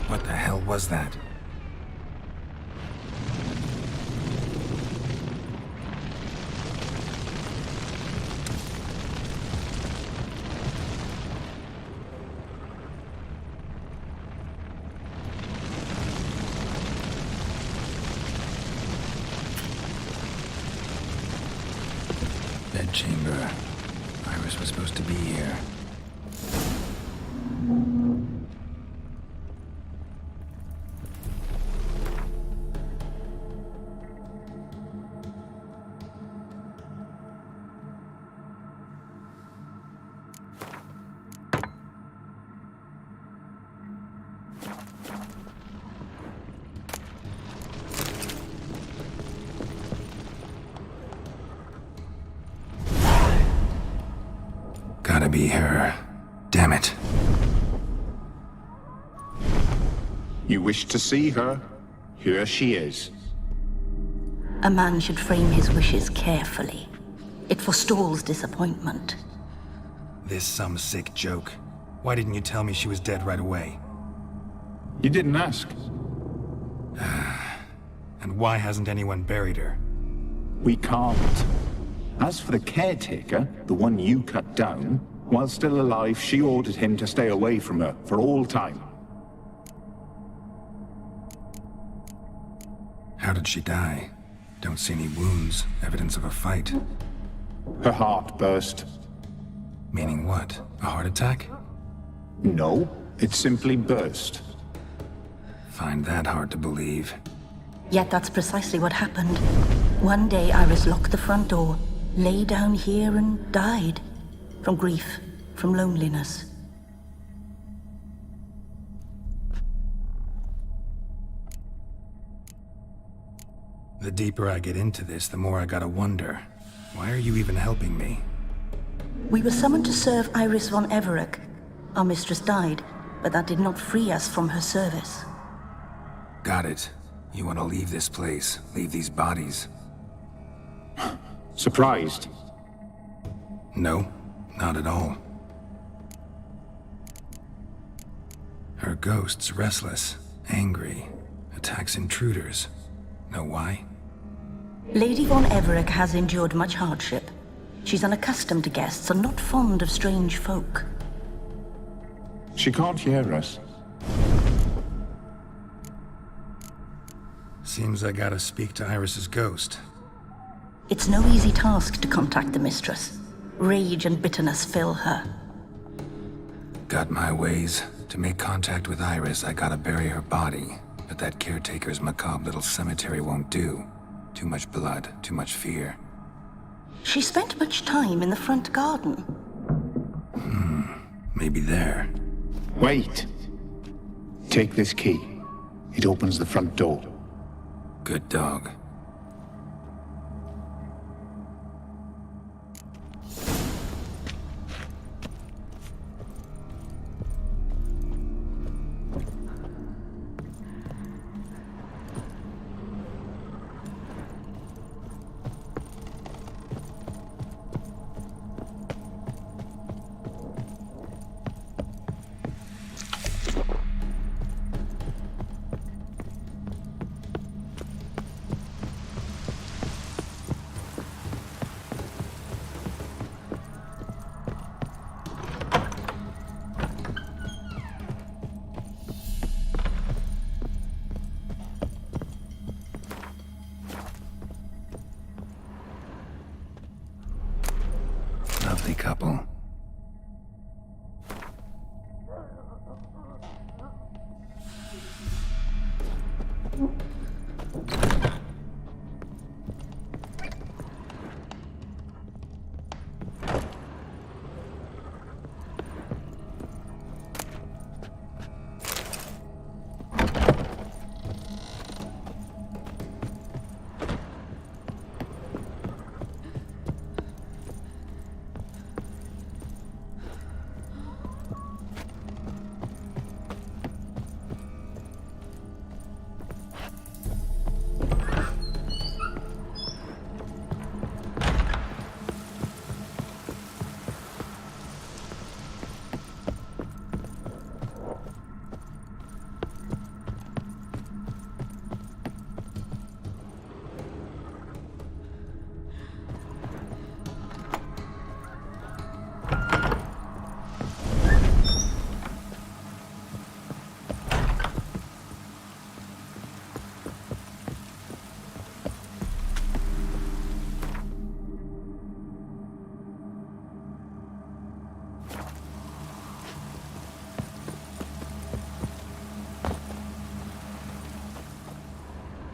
What the hell was that? Bedchamber. Iris was supposed to be here. Gotta be her. Damn it. You wish to see her? Here she is. A man should frame his wishes carefully. It forestalls disappointment. This some sick joke. Why didn't you tell me she was dead right away? You didn't ask. And why hasn't anyone buried her? We can't. As for the caretaker, the one you cut down, while still alive, she ordered him to stay away from her for all time. How did she die? Don't see any wounds, evidence of a fight. Her heart burst. Meaning what? A heart attack? No, it simply burst. Find that hard to believe. Yet that's precisely what happened. One day, Iris locked the front door, lay down here and died. From grief, from loneliness. The deeper I get into this, the more I gotta wonder. Why are you even helping me? We were summoned to serve Iris von Everec. Our mistress died, but that did not free us from her service. Got it. You want to leave this place, leave these bodies. Surprised? No, not at all. Her ghost's restless, angry, attacks intruders. Know why? Lady von Everec has endured much hardship. She's unaccustomed to guests and not fond of strange folk. She can't hear us. Seems I gotta speak to Iris's ghost. It's no easy task to contact the mistress. Rage and bitterness fill her. Got my ways. To make contact with Iris, I gotta bury her body. But that caretaker's macabre little cemetery won't do. Too much blood, too much fear. She spent much time in the front garden. Maybe there. Wait. Take this key. It opens the front door. Good dog. Lovely couple.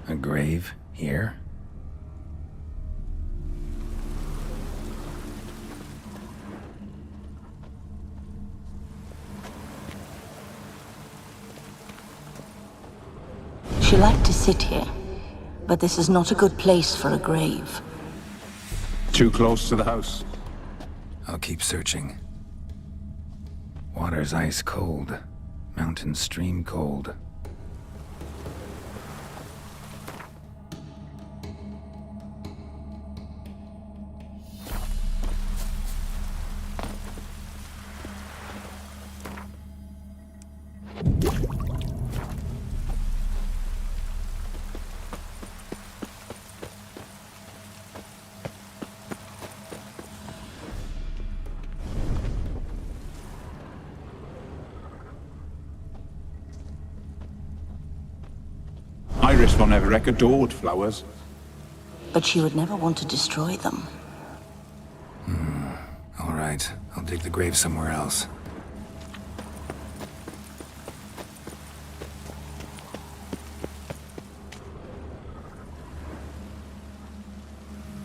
A grave here? She liked to sit here, but this is not a good place for a grave. Too close to the house. I'll keep searching. Water's ice cold. Mountain stream cold. Iris von Everec adored flowers. But she would never want to destroy them. right. I'll dig the grave somewhere else.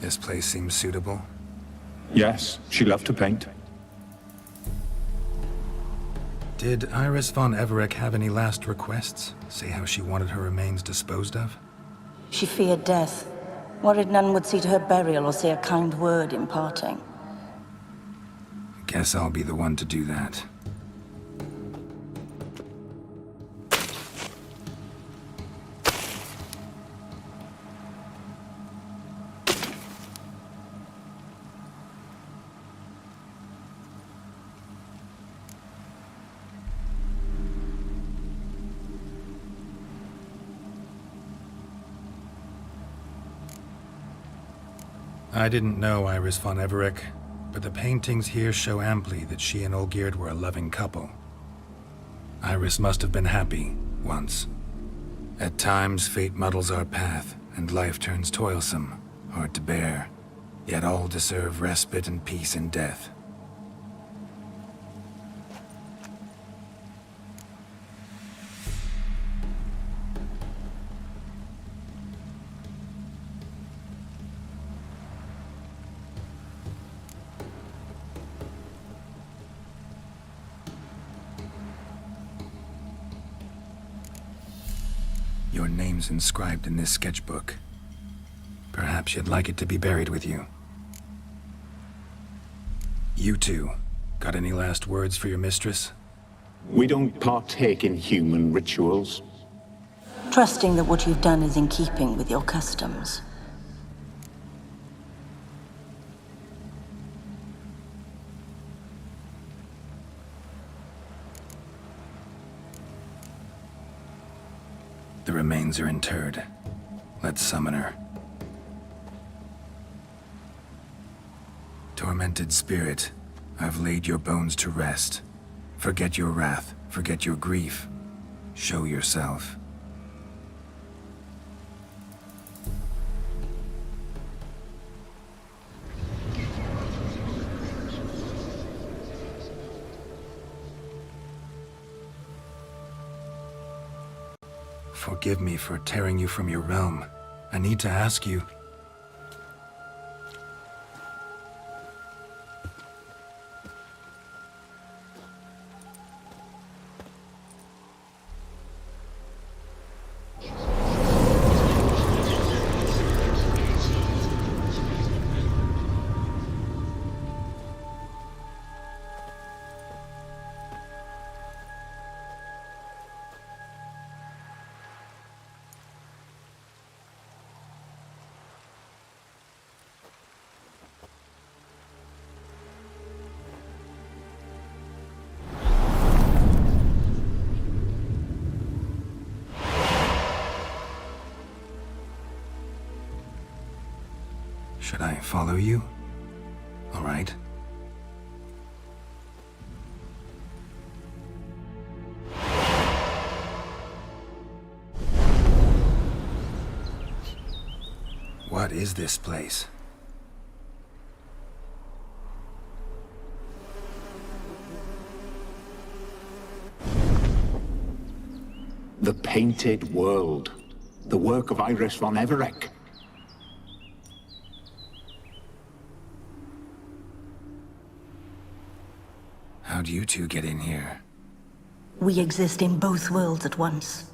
This place seems suitable. Yes, she loved to paint. Did Iris von Everec have any last requests? Say how she wanted her remains disposed of? She feared death. Worried none would see to her burial or say a kind word in parting. Guess I'll be the one to do that. I didn't know Iris von Everec, but the paintings here show amply that she and Olgierd were a loving couple. Iris must have been happy, once. At times, fate muddles our path, and life turns toilsome, hard to bear. Yet all deserve respite and peace in death. Your name's inscribed in this sketchbook. Perhaps you'd like it to be buried with you. You two, got any last words for your mistress? We don't partake in human rituals. Trusting that what you've done is in keeping with your customs. The remains are interred. Let's summon her. Tormented spirit, I've laid your bones to rest. Forget your wrath, forget your grief. Show yourself. Forgive me for tearing you from your realm. I need to ask you. Should I follow you? All right. What is this place? The Painted World. The work of Iris von Everec. How'd you two get in here? We exist in both worlds at once.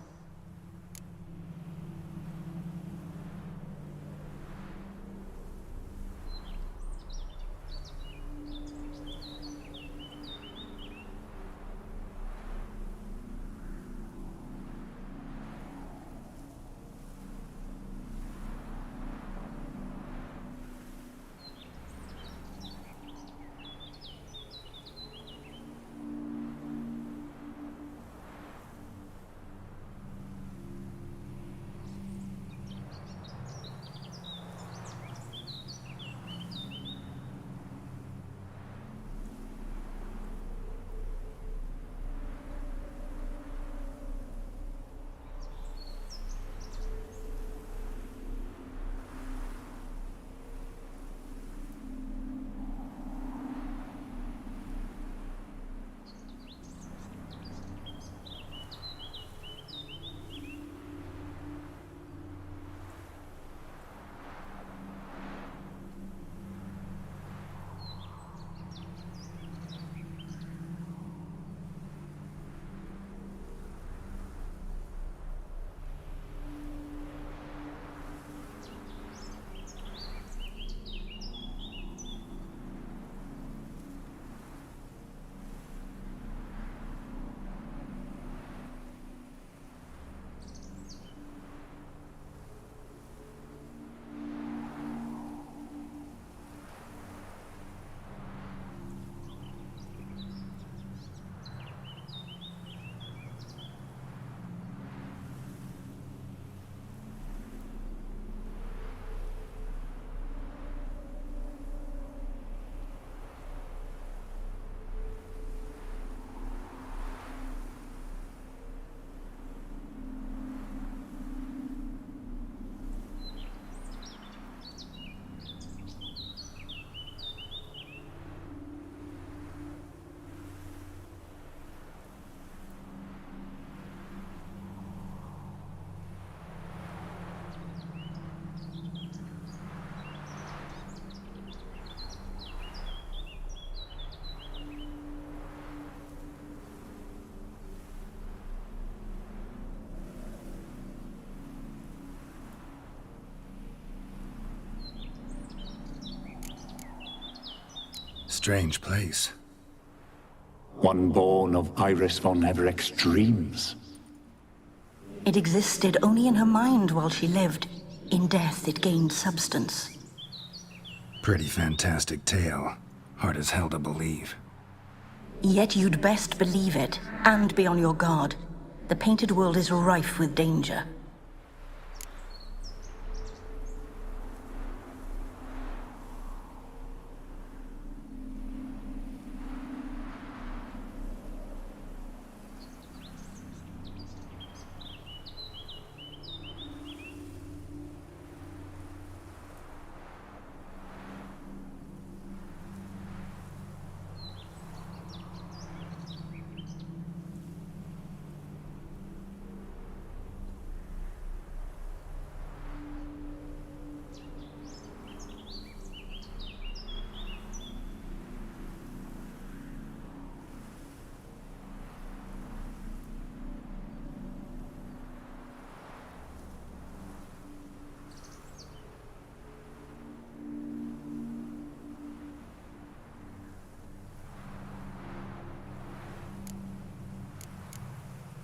strange place. One born of Iris von Everett's dreams. It existed only in her mind while she lived. In death, it gained substance. Pretty fantastic tale. Hard as hell to believe. Yet you'd best believe it, and be on your guard. The painted world is rife with danger.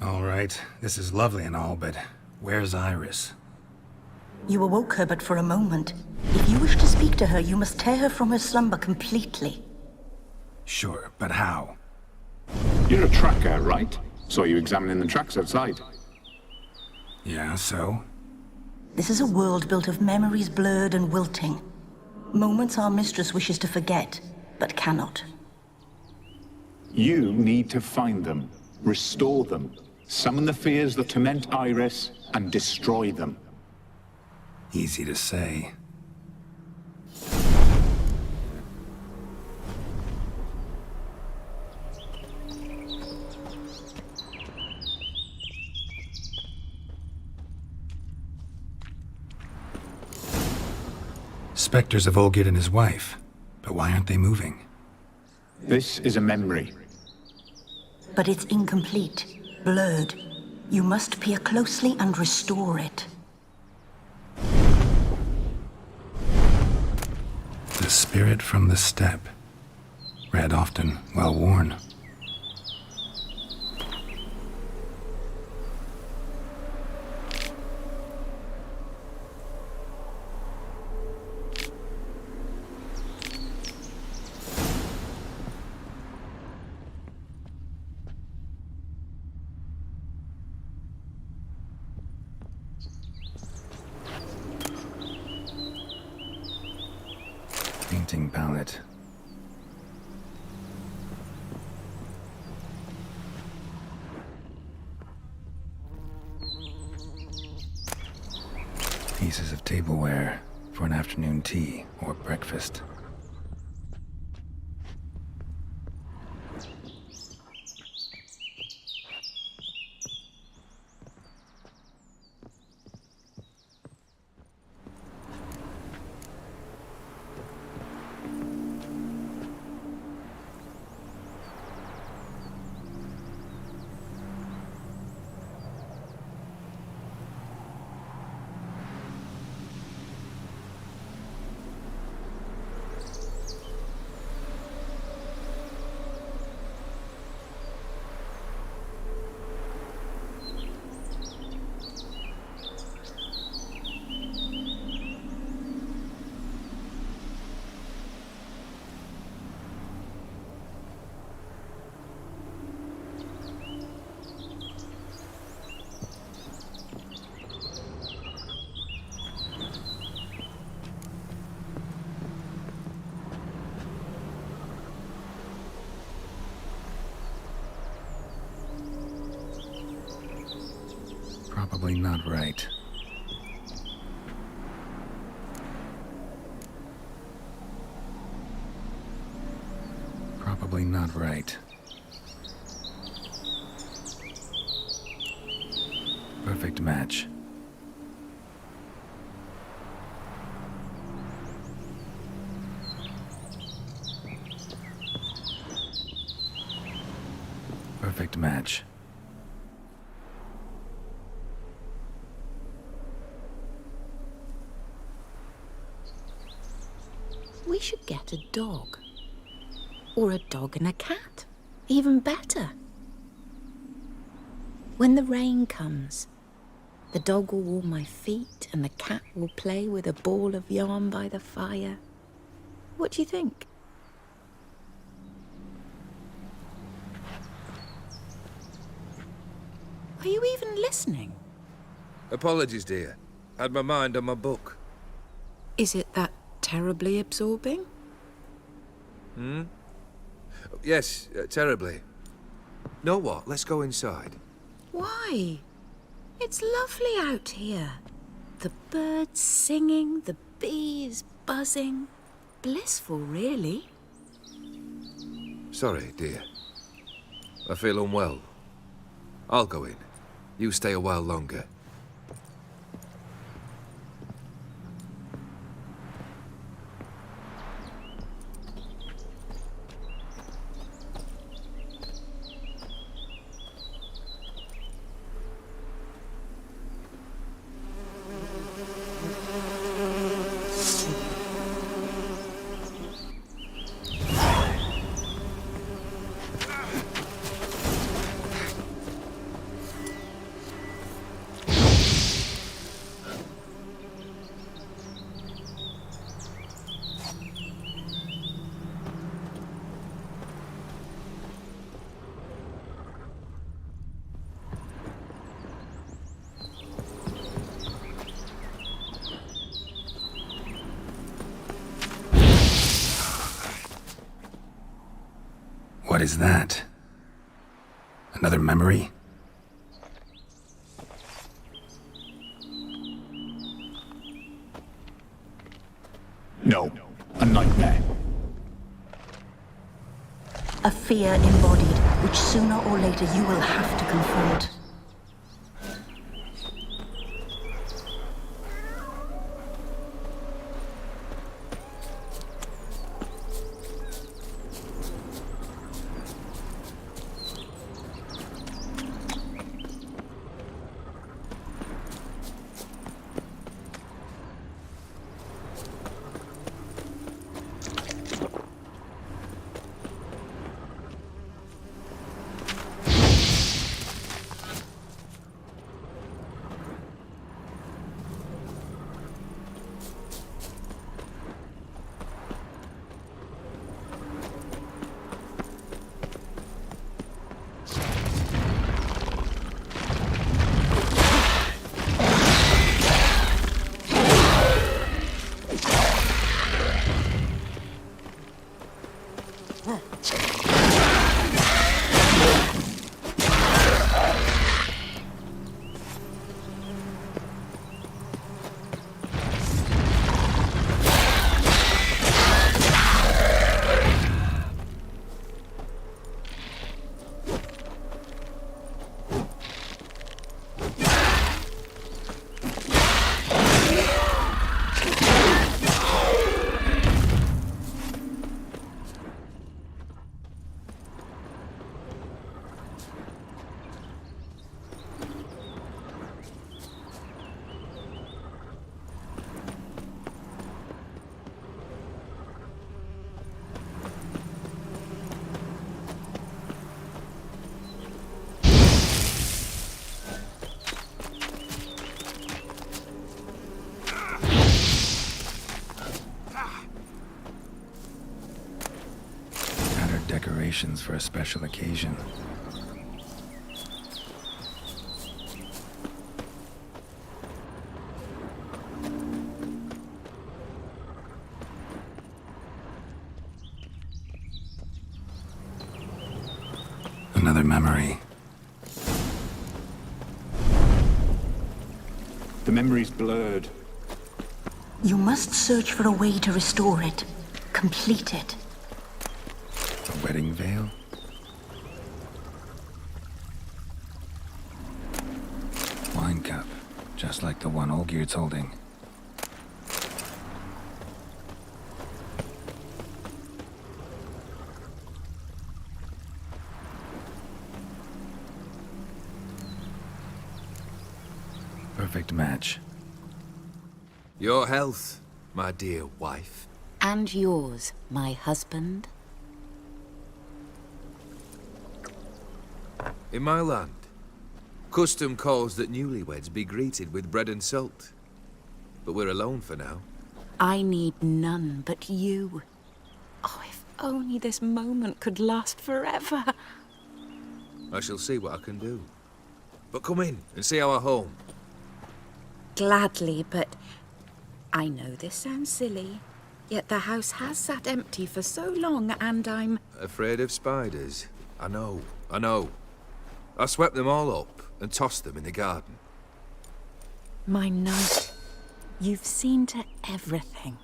All right, this is lovely and all, but where's Iris? You awoke her but for a moment. If you wish to speak to her, you must tear her from her slumber completely. Sure, but how? You're a tracker, right? Saw you examining the tracks outside. Yeah, so? This is a world built of memories blurred and wilting. Moments our mistress wishes to forget, but cannot. You need to find them, restore them, summon the fears that torment Iris, and destroy them. Easy to say. Spectres of Olgid and his wife. But why aren't they moving? This is a memory. But it's incomplete, blurred. You must peer closely and restore it. The spirit from the steppe. Read often, well worn. Painting palette. Pieces of tableware for an afternoon tea or breakfast. Probably not right. Probably not right. Perfect match. Perfect match. We should get a dog. Or a dog and a cat. Even better. When the rain comes, the dog will warm my feet and the cat will play with a ball of yarn by the fire. What do you think? Are you even listening? Apologies, dear. Had my mind on my book. Is it that terribly absorbing? Yes, terribly. Know what? Let's go inside. Why? It's lovely out here. The birds singing, the bees buzzing. Blissful, really. Sorry, dear. I feel unwell. I'll go in. You stay a while longer. What is that? Another memory? No, a nightmare. A fear embodied, which sooner or later you will have to confront. Decorations for a special occasion. Another memory. The memory's blurred. You must search for a way to restore it. Complete it. A wedding veil? Wine cup, just like the one Olgierd's holding. Perfect match. Your health, my dear wife. And yours, my husband. In my land, custom calls that newlyweds be greeted with bread and salt. But we're alone for now. I need none but you. Oh, if only this moment could last forever. I shall see what I can do. But come in and see our home. Gladly, but I know this sounds silly, yet the house has sat empty for so long and I'm... Afraid of spiders? I know. I swept them all up and tossed them in the garden. My knight, you've seen to everything.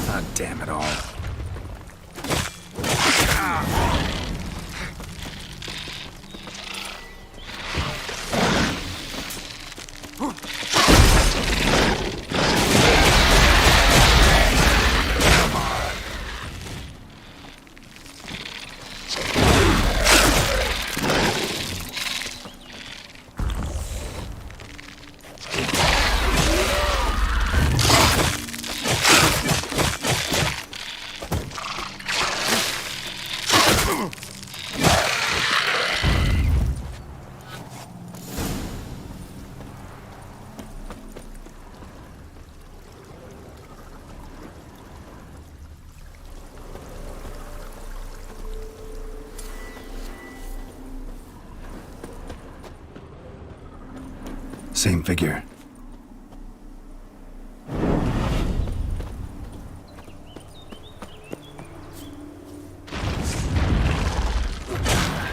Ah, damn it all. Same figure.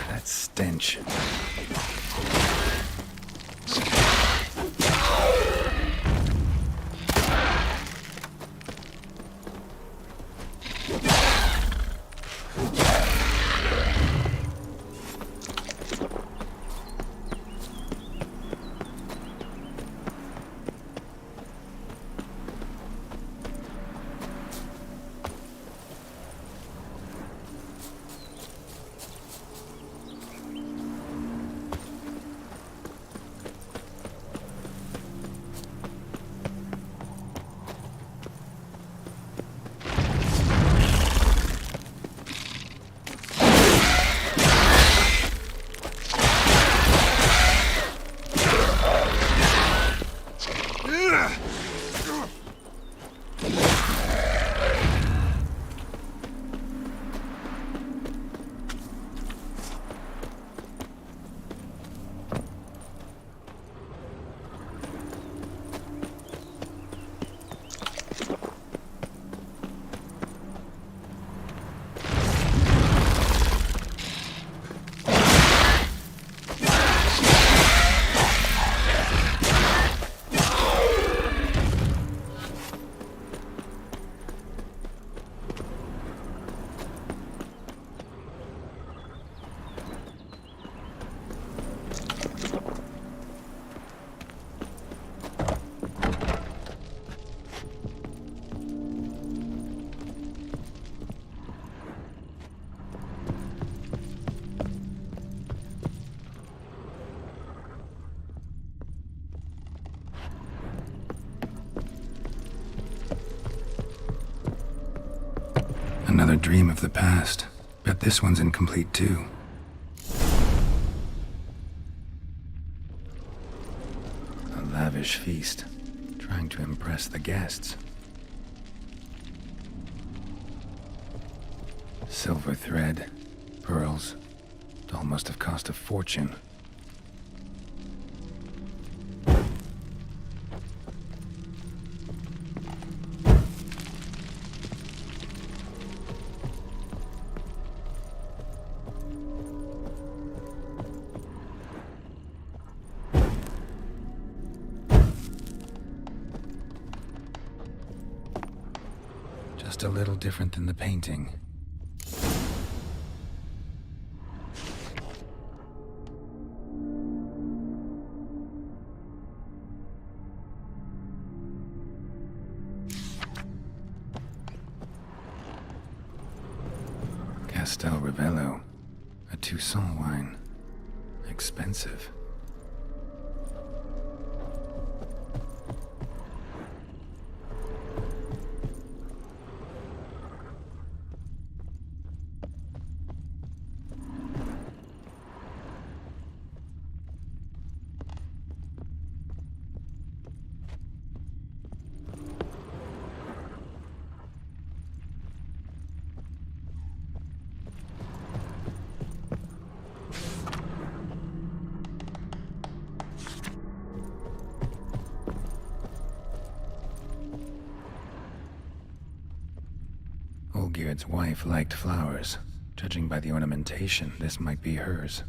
That stench. Another dream of the past. Bet this one's incomplete too. A lavish feast, trying to impress the guests. Silver thread, pearls. It all must have cost a fortune. Just a little different than the painting. Castel Ravello. A Toussaint wine. Expensive. Olgierd's wife liked flowers. Judging by the ornamentation, this might be hers.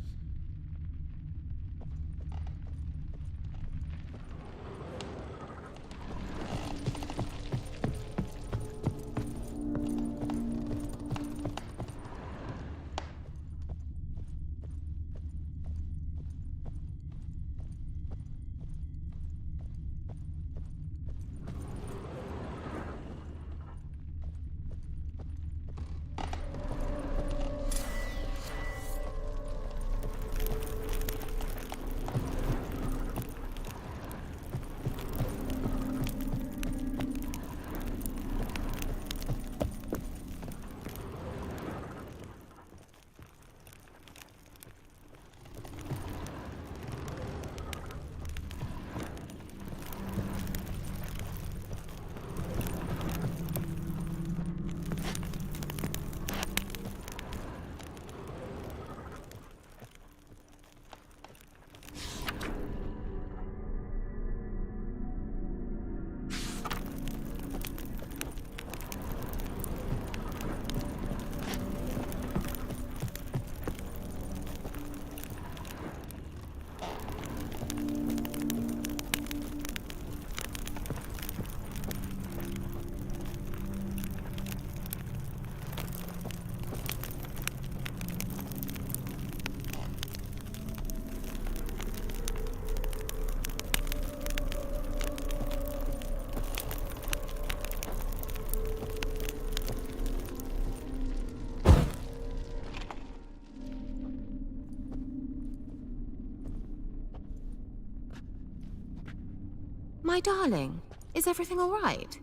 My darling, is everything all right?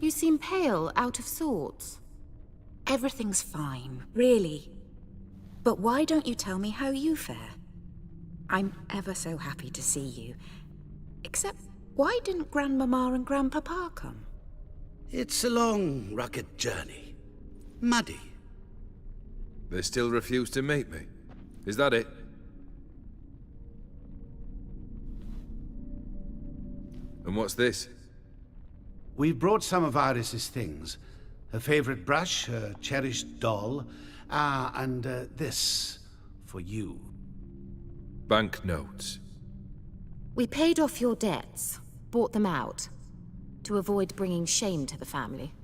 You seem pale, out of sorts. Everything's fine, really. But why don't you tell me how you fare? I'm ever so happy to see you. Except, why didn't Grandmama and Grandpapa come? It's a long, rugged journey. Muddy. They still refuse to meet me. Is that it? And what's this? We've brought some of Iris's things. Her favorite brush, her cherished doll, and this for you. Banknotes. We paid off your debts, bought them out, to avoid bringing shame to the family.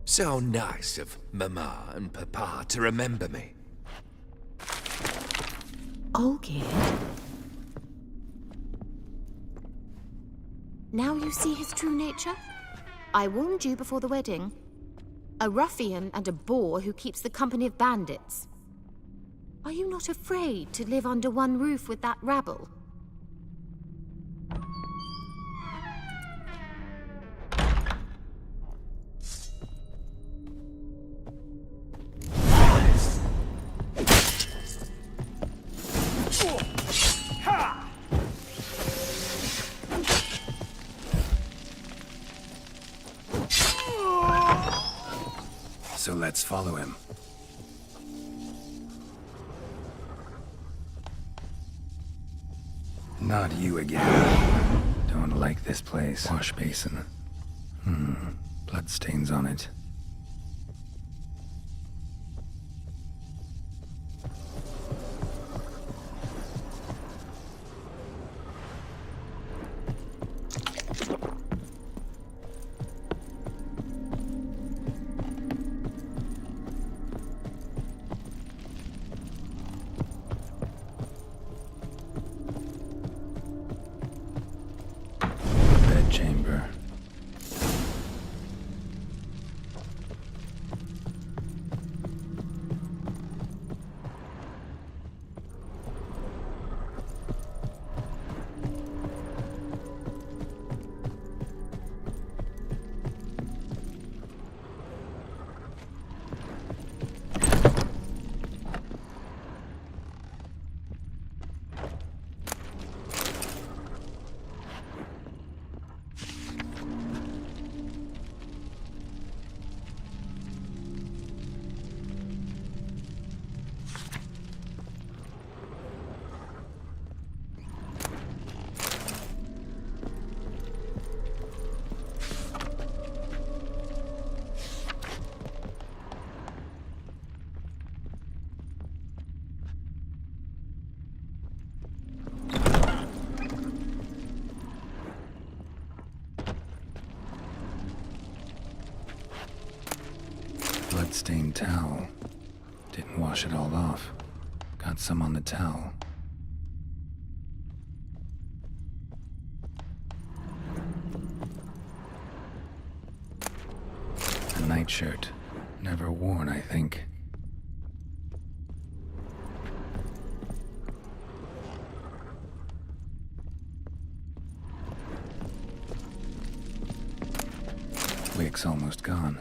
So nice of Mama and Papa to remember me. Olgierd? Now you see his true nature? I warned you before the wedding. A ruffian and a boor who keeps the company of bandits. Are you not afraid to live under one roof with that rabble? So let's follow him. Not you again. Don't like this place. Wash basin. Bloodstains on it. blood-stained towel. Didn't wash it all off. Got some on the towel. A nightshirt. Never worn, I think. Wig's almost gone.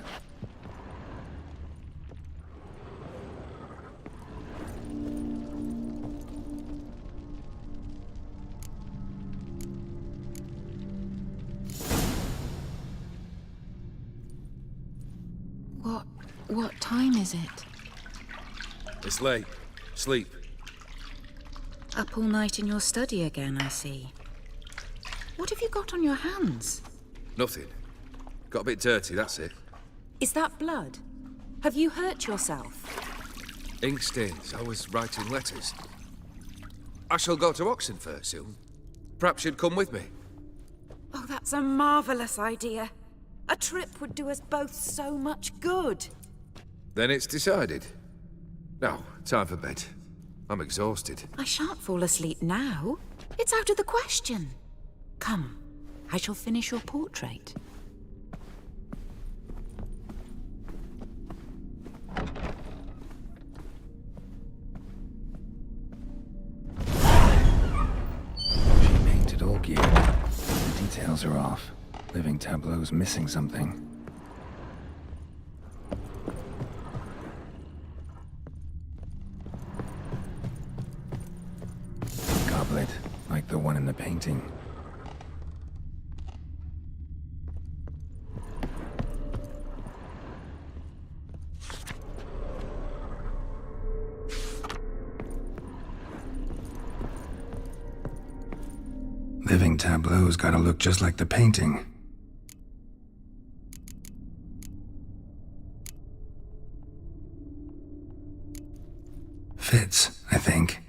What time is it? It's late. Sleep. Up all night in your study again, I see. What have you got on your hands? Nothing. Got a bit dirty, that's it. Is that blood? Have you hurt yourself? Ink stains. I was writing letters. I shall go to Oxenfurt soon. Perhaps you'd come with me. Oh, that's a marvellous idea. A trip would do us both so much good. Then it's decided. Now, time for bed. I'm exhausted. I shan't fall asleep now. It's out of the question. Come, I shall finish your portrait. She painted all geared. The details are off. Living tableau's missing something. Goblet, like the one in the painting. Living tableau's gotta look just like the painting. Fits, I think.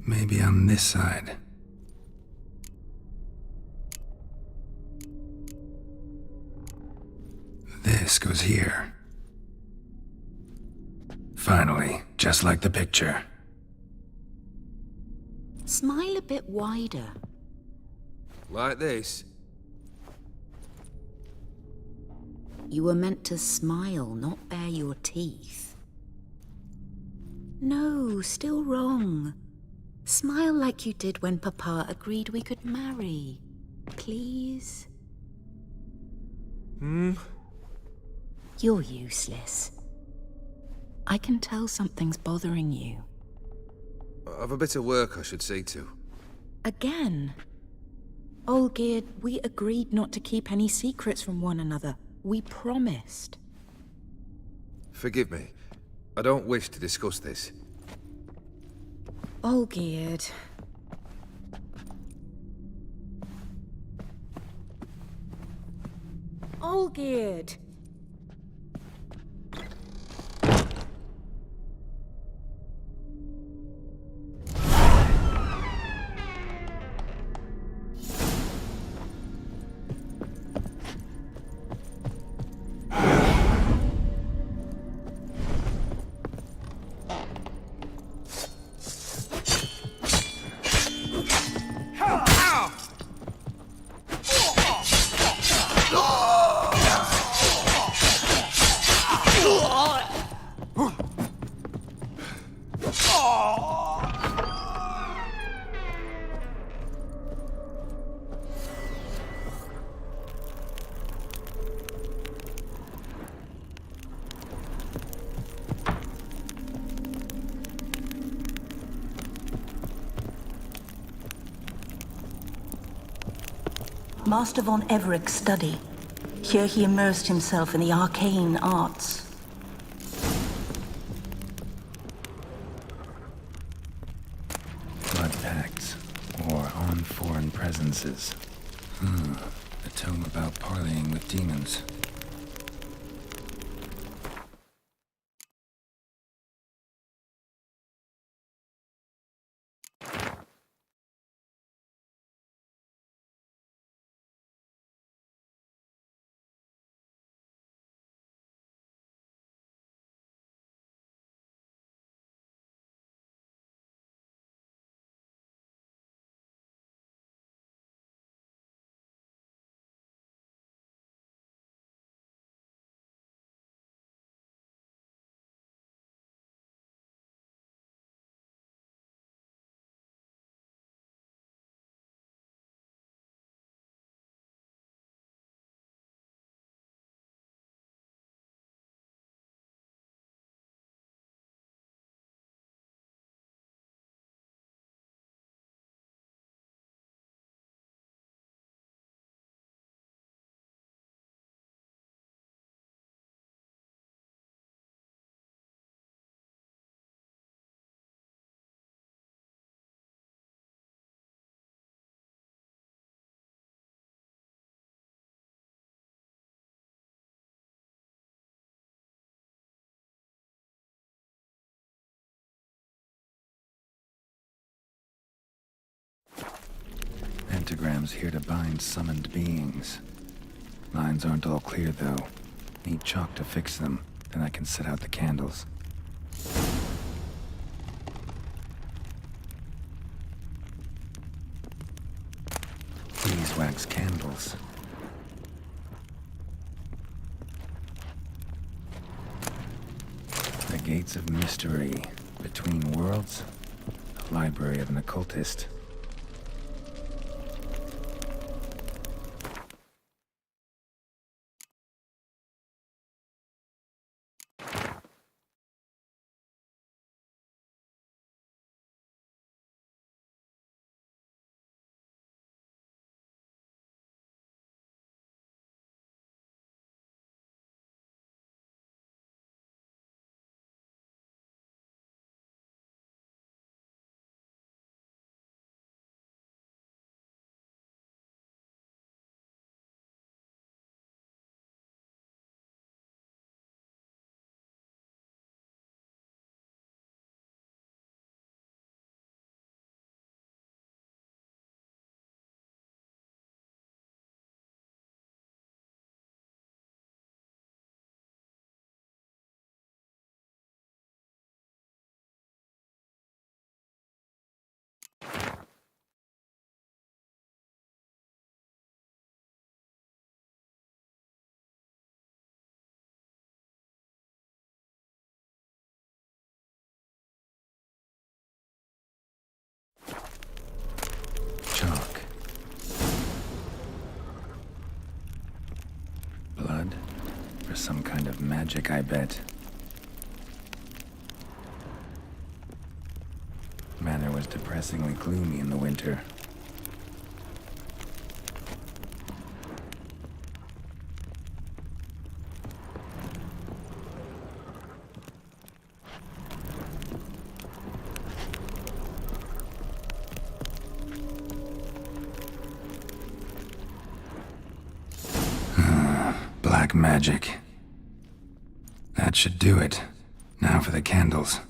Maybe on this side. This goes here. Finally, just like the picture. Smile a bit wider. Like this? You were meant to smile, not bare your teeth. No, still wrong. Smile like you did when Papa agreed we could marry. Please? You're useless. I can tell something's bothering you. I've a bit of work I should see to. Again? Olgierd, we agreed not to keep any secrets from one another. We promised. Forgive me. I don't wish to discuss this. Olgierd. Olgierd! Master von Everett's study. Here he immersed himself in the arcane arts. Blood pacts, or on foreign presences. A tome about parleying with demons. pentagrams here to bind summoned beings. Lines aren't all clear, though. Need chalk to fix them, then I can set out the candles. Beeswax candles. The Gates of Mystery. Between Worlds. The Library of an Occultist. Chalk. Blood? For some kind of magic, I bet. Manor was depressingly gloomy in the winter. Black magic. That should do it. Now for the candles.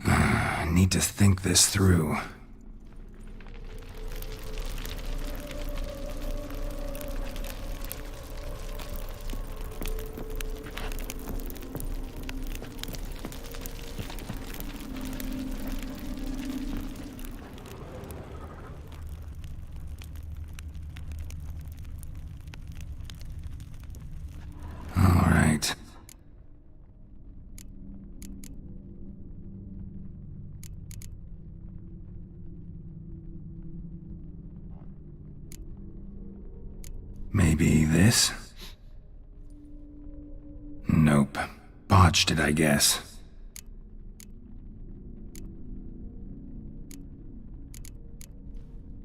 I need to think this through. All right. Maybe this? Nope. Botched it, I guess.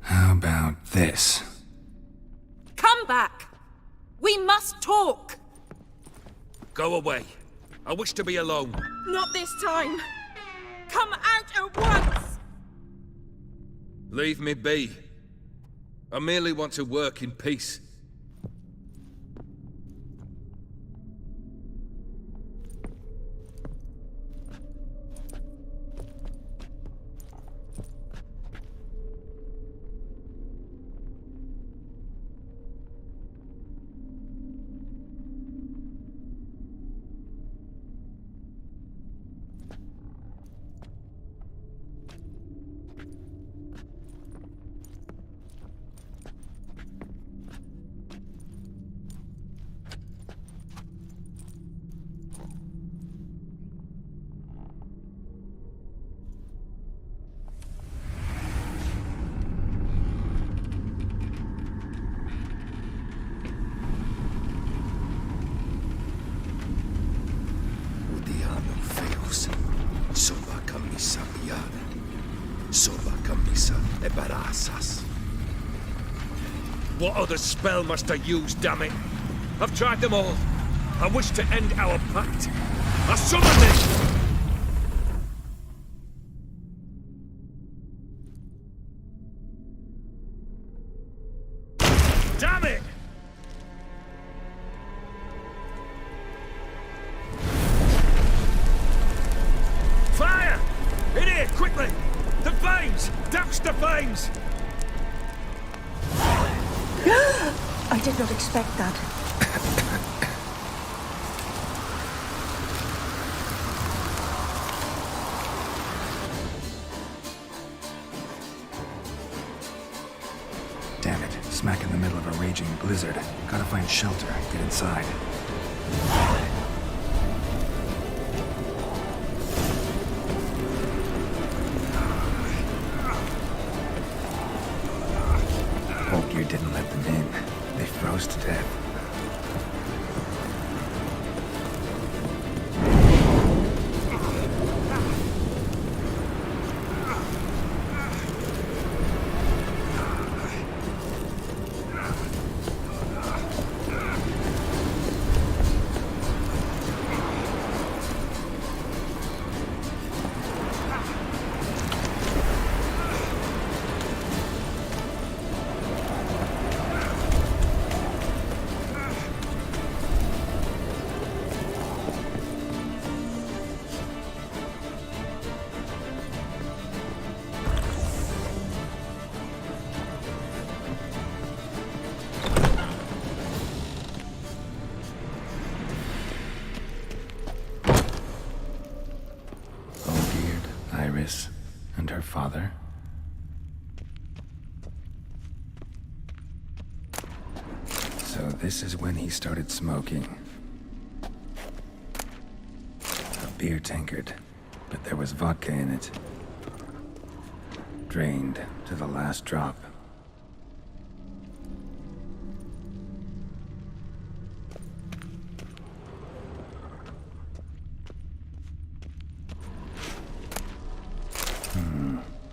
How about this? Come back! We must talk! Go away. I wish to be alone. Not this time! Come out at once! Leave me be. I merely want to work in peace. Soba camisa piana. Soba camisa e barasas. What other spell must I use, damn it? I've tried them all. I wish to end our pact. I summon this! flames! I did not expect that. Damn it, smack in the middle of a raging blizzard. Gotta find shelter, get inside. Hope you didn't let them in. They froze to death. Iris and her father. So this is when he started smoking. A beer tankard, but there was vodka in it. Drained to the last drop.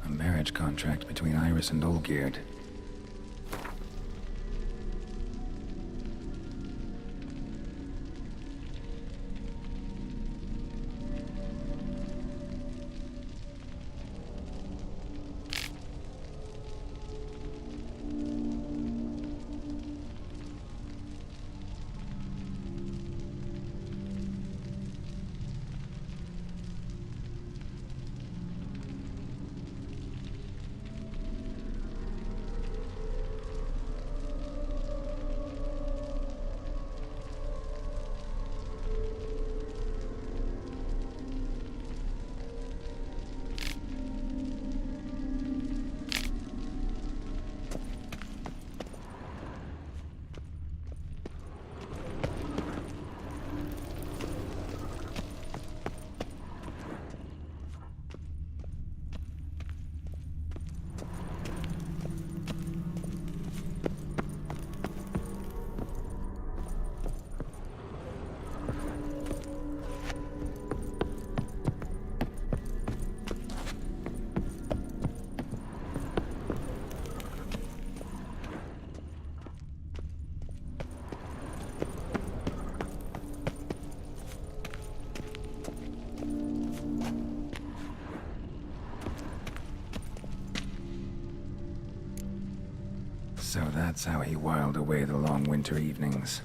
A marriage contract between Iris and Olgierd. So that's how he whiled away the long winter evenings.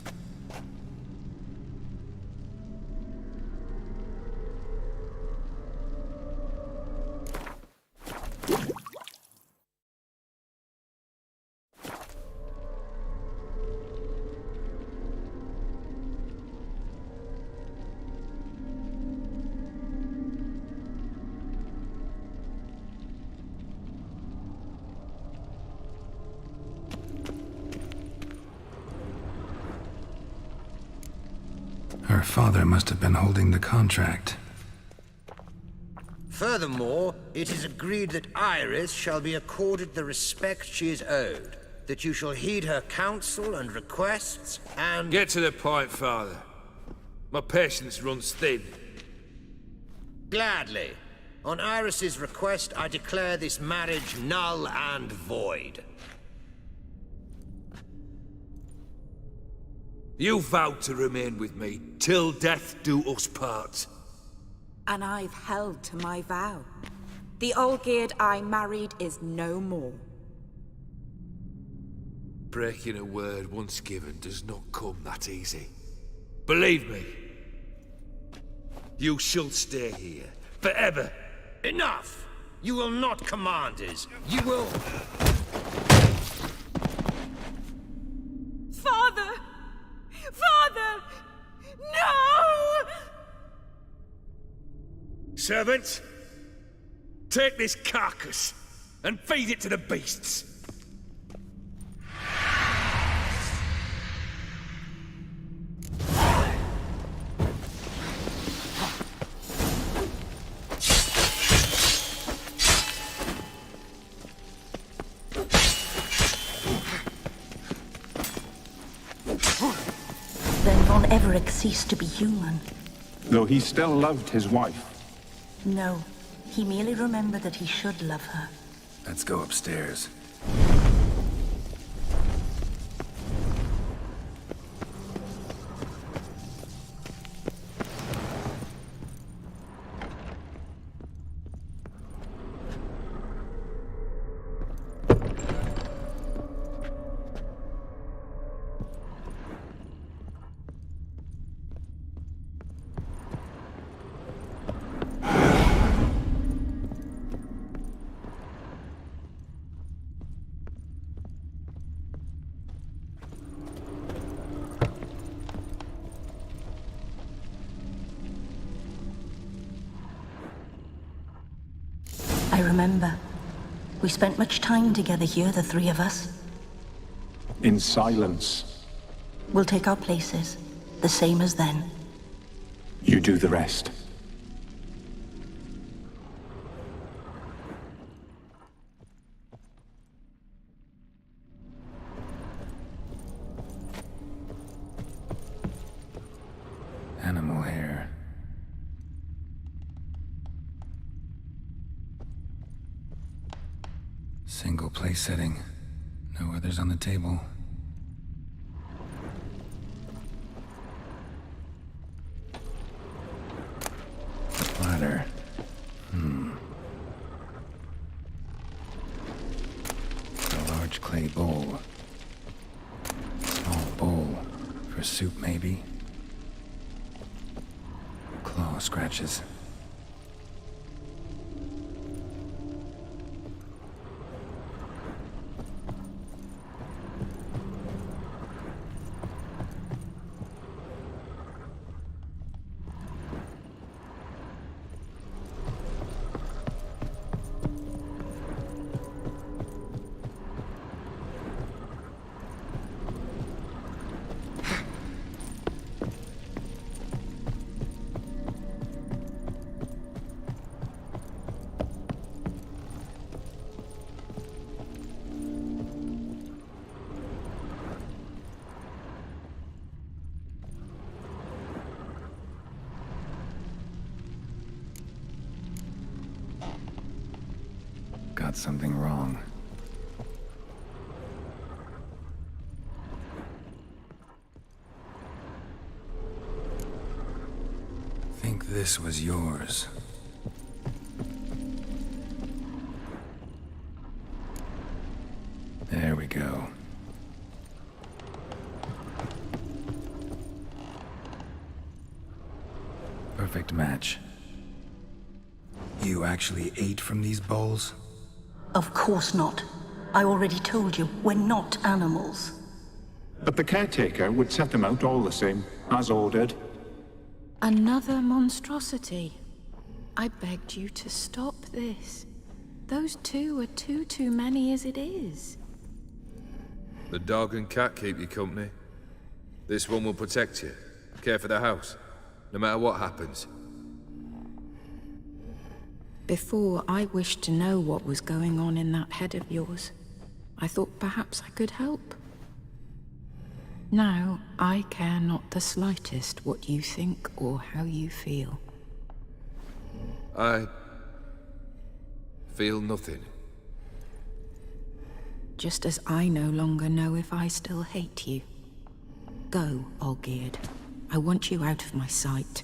Her father must have been holding the contract. Furthermore, it is agreed that Iris shall be accorded the respect she is owed, that you shall heed her counsel and requests, and— Get to the point, Father. My patience runs thin. Gladly. On Iris's request, I declare this marriage null and void. You vowed to remain with me till death do us part. And I've held to my vow. The Olgierd I married is no more. Breaking a word once given does not come that easy. Believe me. You shall stay here, forever. Enough! You will not command us. You will... Father! Father! No! Servants, take this carcass and feed it to the beasts. Then Von Everett ceased to be human. Though he still loved his wife. No, he merely remembered that he should love her. Let's go upstairs. I remember. We spent much time together here, the three of us. In silence. We'll take our places, the same as then. You do the rest. Animal hair. Single place setting. No others on the table. A platter. A large clay bowl. Small bowl. For soup, maybe? Claw scratches. Got something wrong. Think this was yours. There we go. Perfect match. You actually ate from these bowls? Of course not. I already told you, we're not animals. But the caretaker would set them out all the same, as ordered. Another monstrosity. I begged you to stop this. Those two are too many as it is. The dog and cat keep you company. This one will protect you. Care for the house, no matter what happens. Before, I wished to know what was going on in that head of yours. I thought perhaps I could help. Now, I care not the slightest what you think or how you feel. I feel nothing. Just as I no longer know if I still hate you. Go, Olgierd. I want you out of my sight.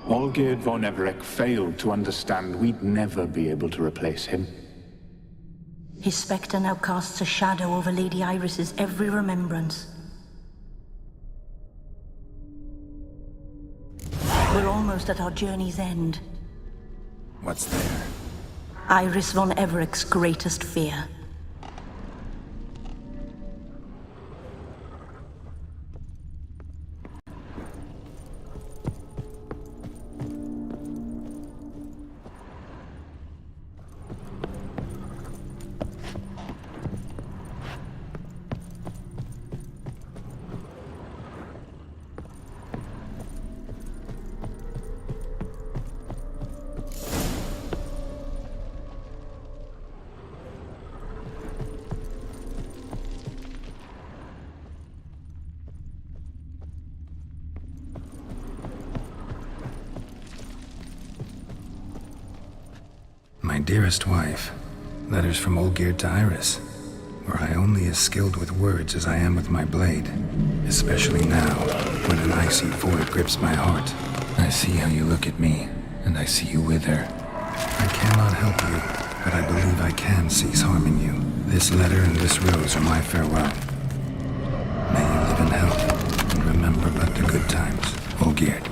Olgierd von Everett failed to understand we'd never be able to replace him. His spectre now casts a shadow over Lady Iris's every remembrance. almost at our journey's end. What's there? Iris von Evereck's greatest fear. My dearest wife, letters from Olgierd to Iris. Were I only as skilled with words as I am with my blade, especially now, when an icy void grips my heart. I see how you look at me, and I see you with her. I cannot help you, but I believe I can cease harming you. This letter and this rose are my farewell. May you live in health, and remember but the good times, Olgierd.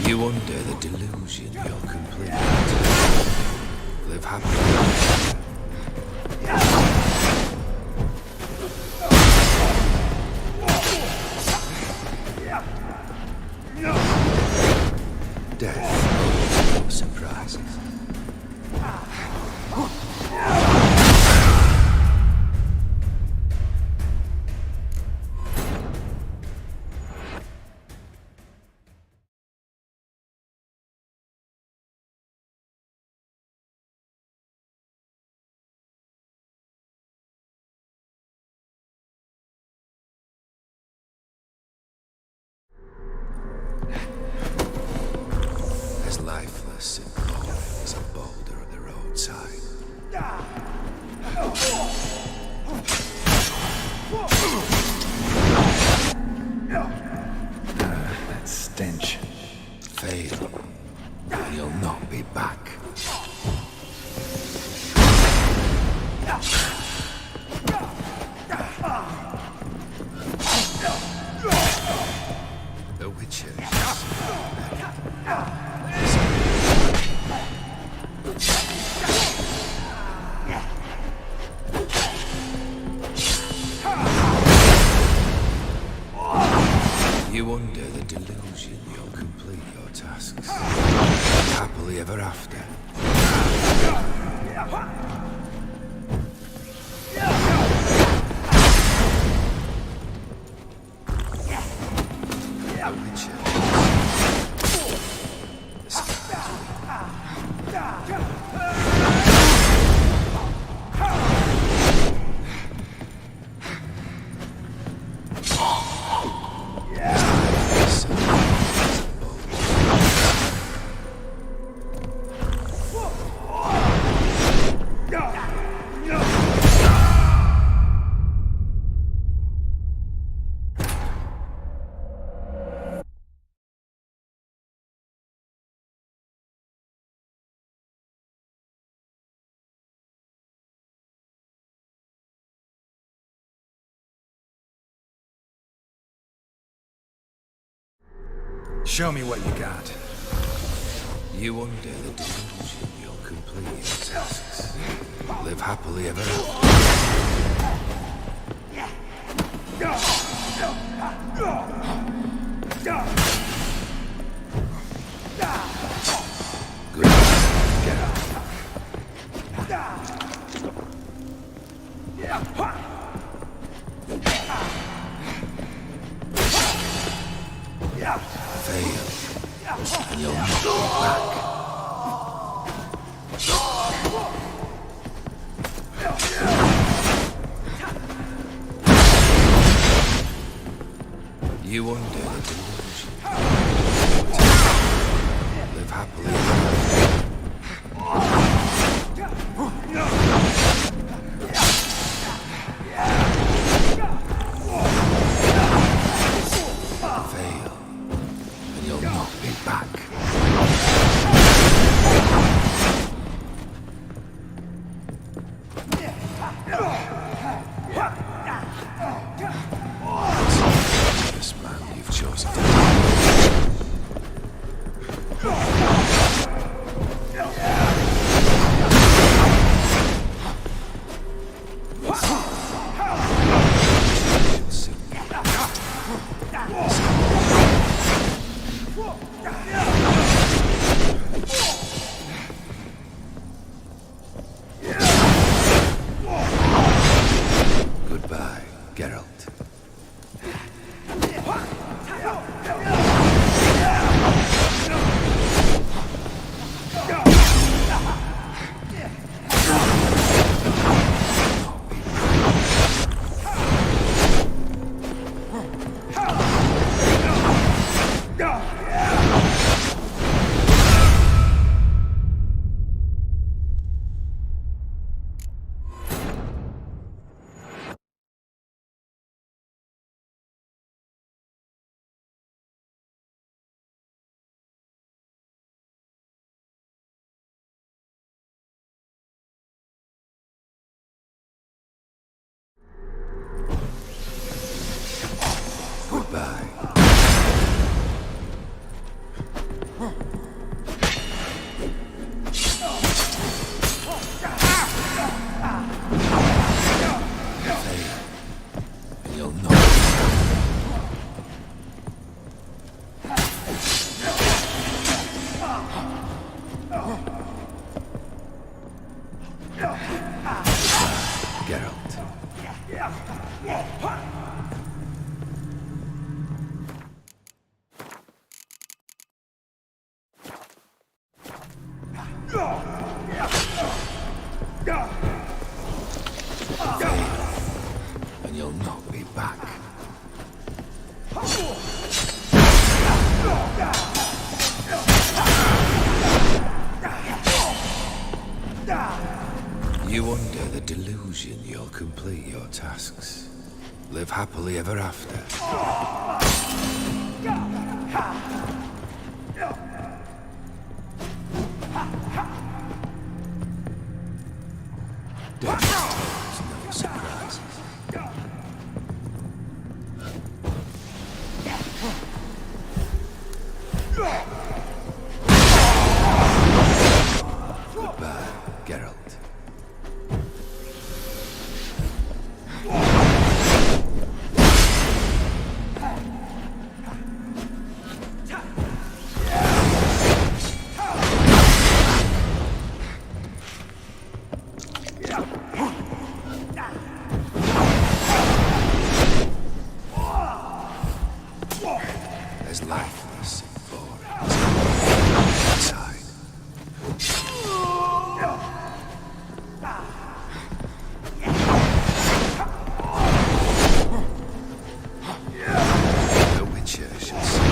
You under the delusion you're complete. Live happily. Death, no surprises. As lifeless and cold as a boulder on the roadside. That stench. Fail, and you'll not be back. The Witcher. You under the delusion you'll complete your tasks. Happily ever after. The Witcher. The Show me what you got. You under the delusion you'll complete your tasks. Live happily ever after. Good. Get up. Fail, and you'll not go back. You under the delusion. Live happily ever after. Fail, and you'll not be back. This man you've chosen to Goodbye, Geralt. Goodbye. And you'll know. Geralt. And you'll not be back. You under the delusion you'll complete your tasks. Live happily ever after. Death has no surprises. Goodbye, Geralt. As lifeless and boring as inside. The Witcher shall see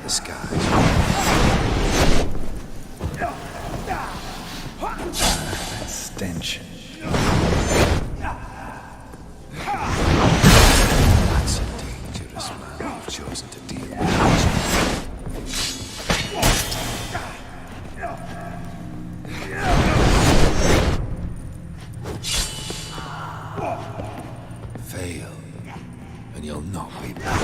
the skies. That stench. That's a dangerous man you've chosen to deal with. Fail, and you'll not be back.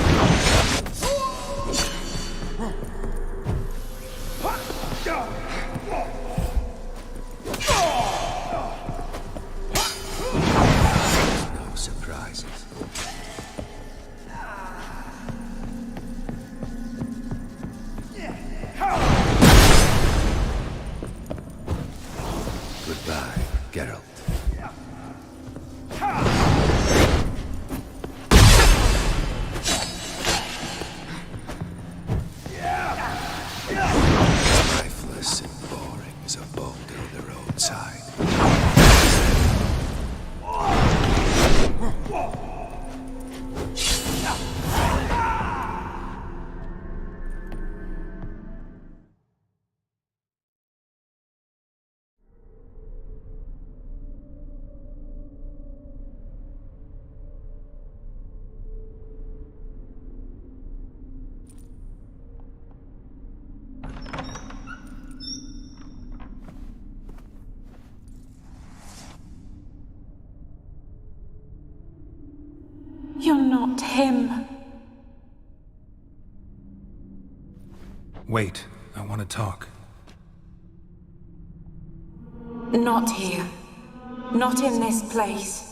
Goodbye, Geralt. Lifeless and boring as a boulder on the roadside. You're not him. Wait, I want to talk. Not here. Not in this place.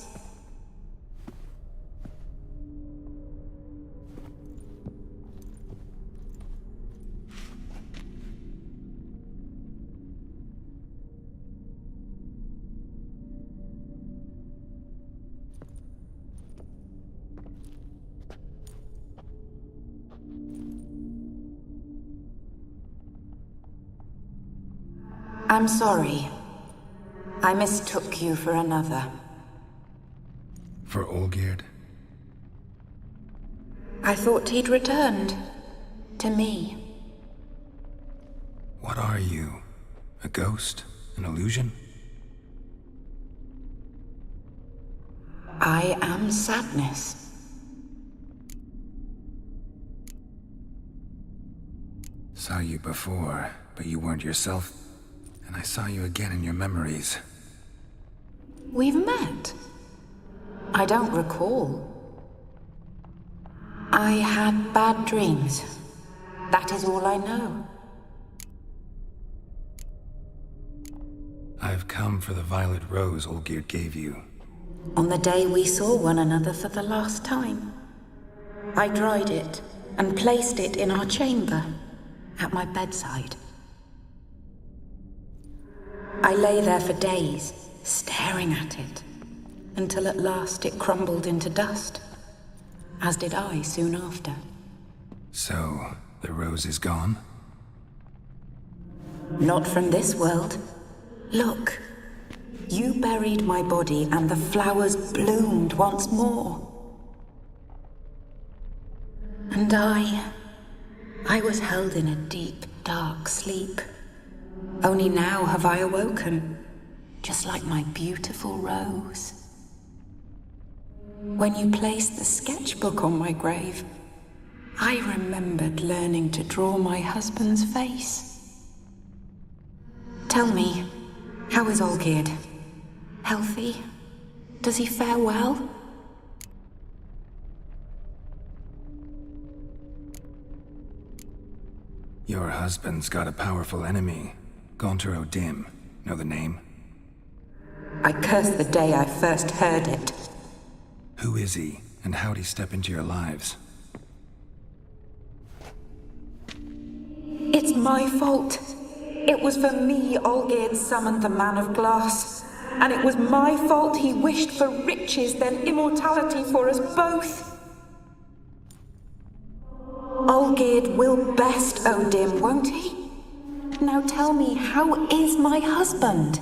I'm sorry. I mistook you for another. For Olgierd? I thought he'd returned. To me. What are you? A ghost? An illusion? I am sadness. Saw you before, but you weren't yourself. And I saw you again in your memories. We've met. I don't recall. I had bad dreams. That is all I know. I've come for the violet rose Olgierd gave you. On the day we saw one another for the last time, I dried it and placed it in our chamber, at my bedside. I lay there for days, staring at it, until at last it crumbled into dust, as did I soon after. So, the rose is gone? Not from this world. Look, you buried my body and the flowers bloomed once more. And I was held in a deep, dark sleep. Only now have I awoken, just like my beautiful rose. When you placed the sketchbook on my grave, I remembered learning to draw my husband's face. Tell me, how is Olgierd? Healthy? Does he fare well? Your husband's got a powerful enemy. Gaunter O'Dim. Know the name? I curse the day I first heard it. Who is he, and how'd he step into your lives? It's my fault. It was for me Olgierd summoned the Man of Glass. And it was my fault he wished for riches, then immortality for us both. Olgierd will best O'Dim, won't he? Now tell me, how is my husband?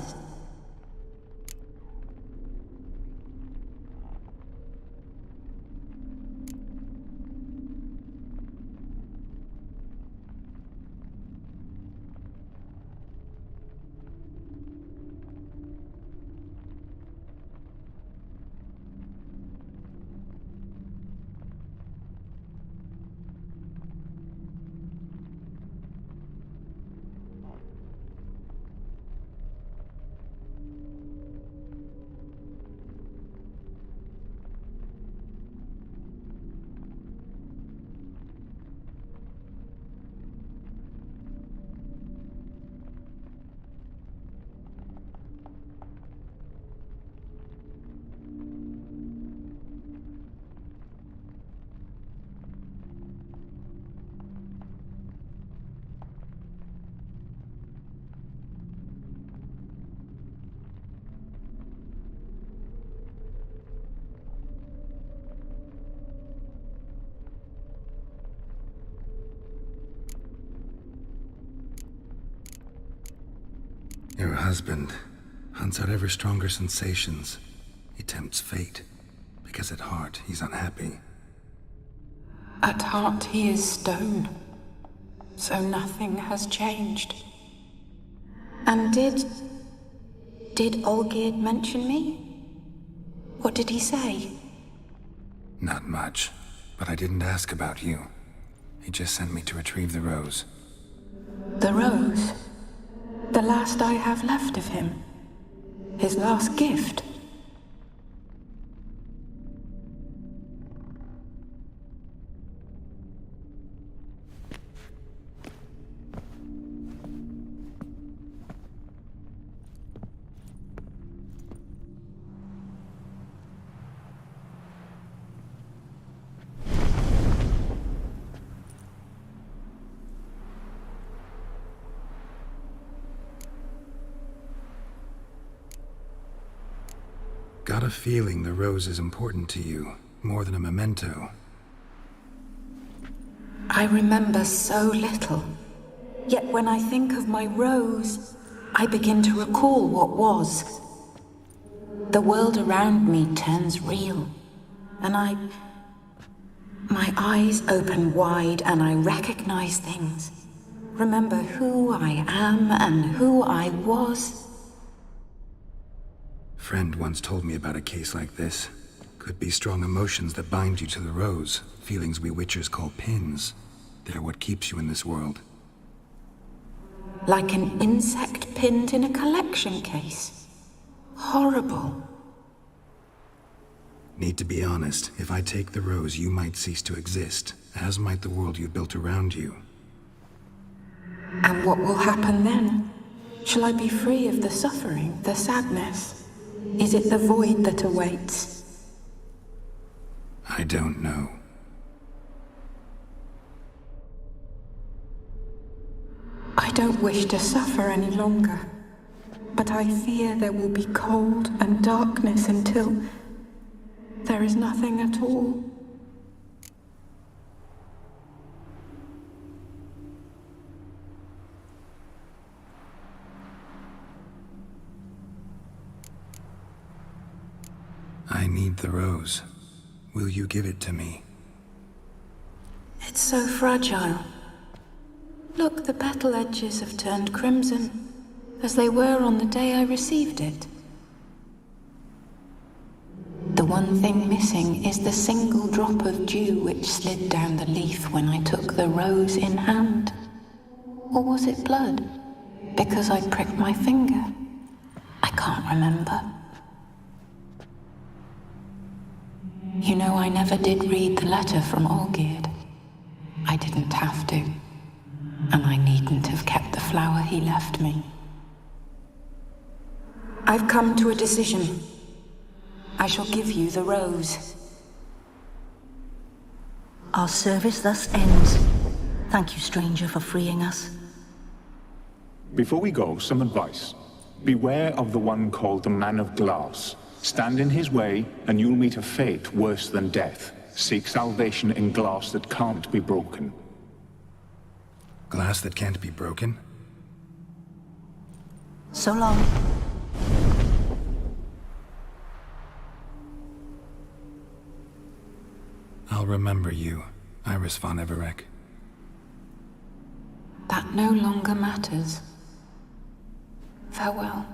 husband, hunts out ever stronger sensations. He tempts fate, because at heart he's unhappy. At heart he is stone, so nothing has changed. And did Olgierd mention me? What did he say? Not much, but I didn't ask about you. He just sent me to retrieve the rose. The rose? The last I have left of him? His last gift? Got a feeling the rose is important to you, more than a memento. I remember so little. Yet when I think of my rose, I begin to recall what was. The world around me turns real, and my eyes open wide and I recognize things. Remember who I am and who I was. Friend once told me about a case like this. Could be strong emotions that bind you to the rose, feelings we witchers call pins. They're what keeps you in this world. Like an insect pinned in a collection case. Horrible. Need to be honest, if I take the rose, you might cease to exist, as might the world you built around you. And what will happen then? Shall I be free of the suffering, the sadness? Is it the void that awaits? I don't know. I don't wish to suffer any longer, but I fear there will be cold and darkness until there is nothing at all. I need the rose. Will you give it to me? It's so fragile. Look, the petal edges have turned crimson, as they were on the day I received it. The one thing missing is the single drop of dew which slid down the leaf when I took the rose in hand. Or was it blood? Because I pricked my finger? I can't remember. You know, I never did read the letter from Olgierd. I didn't have to. And I needn't have kept the flower he left me. I've come to a decision. I shall give you the rose. Our service thus ends. Thank you, stranger, for freeing us. Before we go, some advice. Beware of the one called the Man of Glass. Stand in his way, and you'll meet a fate worse than death. Seek salvation in glass that can't be broken. Glass that can't be broken? So long. I'll remember you, Iris von Everec. That no longer matters. Farewell.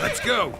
Let's go!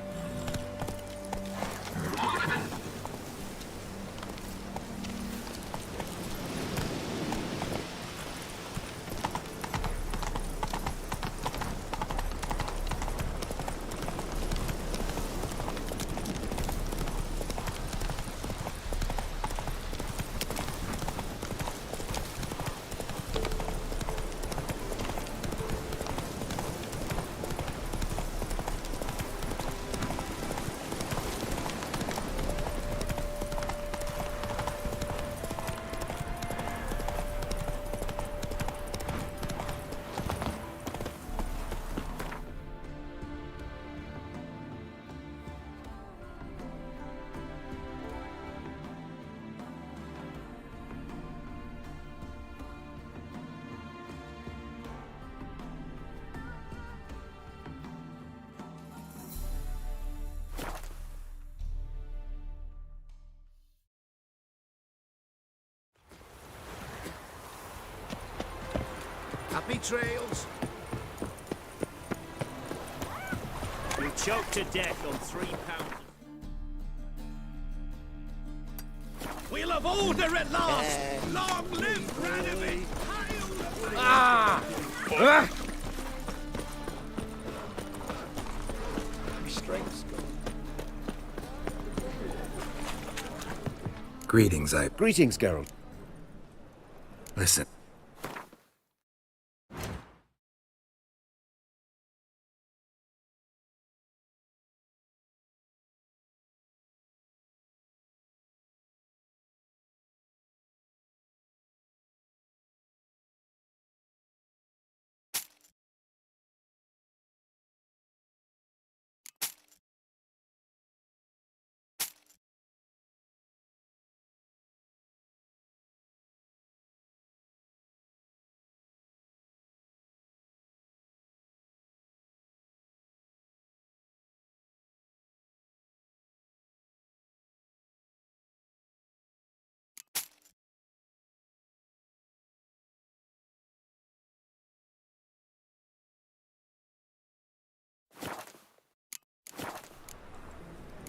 Happy trails. You'll choke to death on 3 pounds. We'll have order at last! Long live Randomie! Ah! Greetings, Greetings, Geralt. Listen.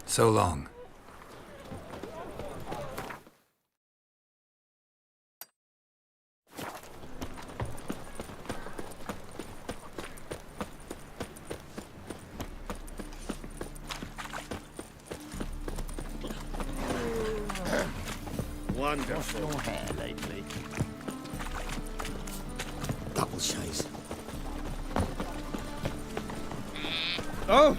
So long. Wonderful. Your hair lately. Double chase. Oh!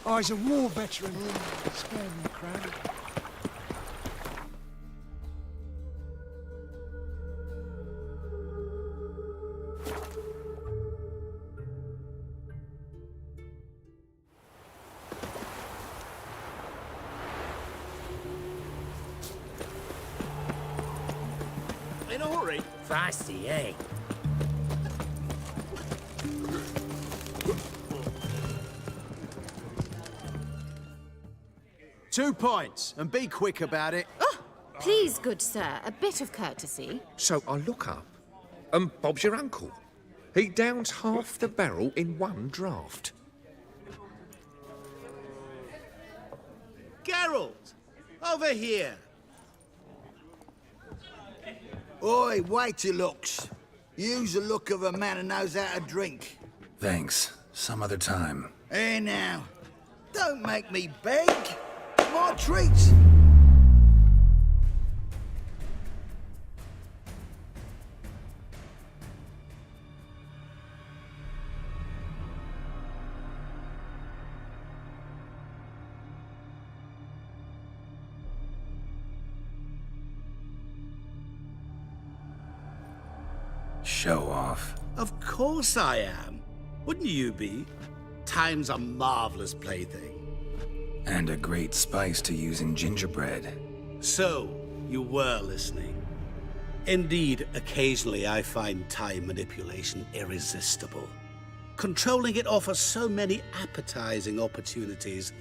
Oh, he's a war veteran. Spare me the crown. In a hurry? Feisty, eh? 2 pints, and be quick about it. Oh, please, good sir, a bit of courtesy. So I look up, and Bob's your uncle. He downs half the barrel in one draught. Geralt! Over here! Oi, wait your looks. Use the look of a man who knows how to drink. Thanks. Some other time. Here now. Don't make me beg. My treats. Show off. Of course I am. Wouldn't you be? time's a marvelous plaything. And a great spice to use in gingerbread. So, you were listening. Indeed, occasionally I find time manipulation irresistible. Controlling it offers so many appetizing opportunities.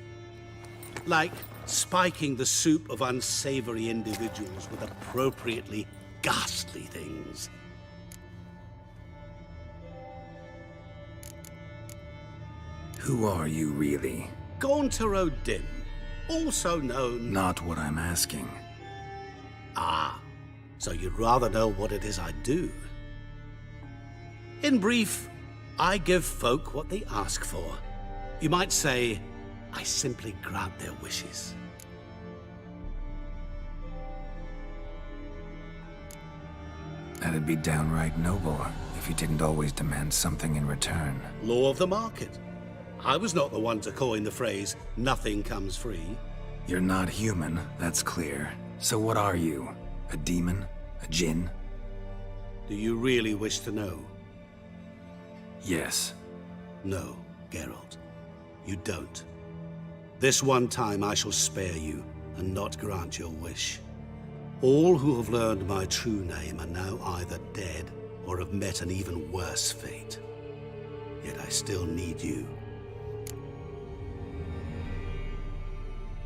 Like spiking the soup of unsavory individuals with appropriately ghastly things. Who are you, really? Gauntero Dim, also known... Not what I'm asking. Ah, so you'd rather know what it is I do. In brief, I give folk what they ask for. You might say, I simply grant their wishes. That'd be downright noble if you didn't always demand something in return. Law of the market. I was not the one to coin the phrase, nothing comes free. You're not human, that's clear. So what are you? A demon? A djinn? Do you really wish to know? Yes. No, Geralt. You don't. This one time I shall spare you and not grant your wish. All who have learned my true name are now either dead or have met an even worse fate. Yet I still need you.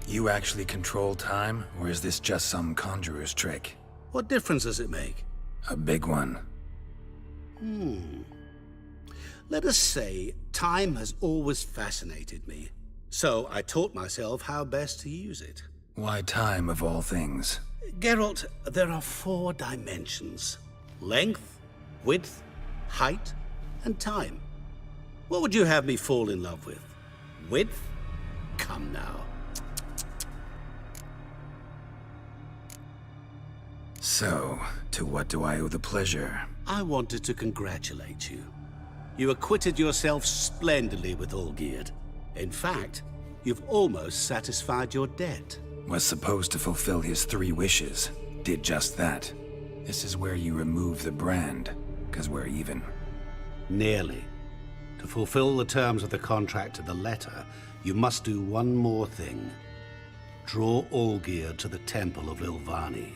You actually control time, or is this just some conjurer's trick? What difference does it make? A big one. Let us say, time has always fascinated me. So I taught myself how best to use it. Why time, of all things? Geralt, there are 4 dimensions. Length, width, height, and time. What would you have me fall in love with? Width? Come now. So, to what do I owe the pleasure? I wanted to congratulate you. You acquitted yourself splendidly with Olgierd. In fact, you've almost satisfied your debt. Was supposed to fulfill his 3 wishes. Did just that. This is where you remove the brand, 'cause we're even. Nearly. To fulfill the terms of the contract to the letter, you must do one more thing. Draw Olgierd to the Temple of Lilvani.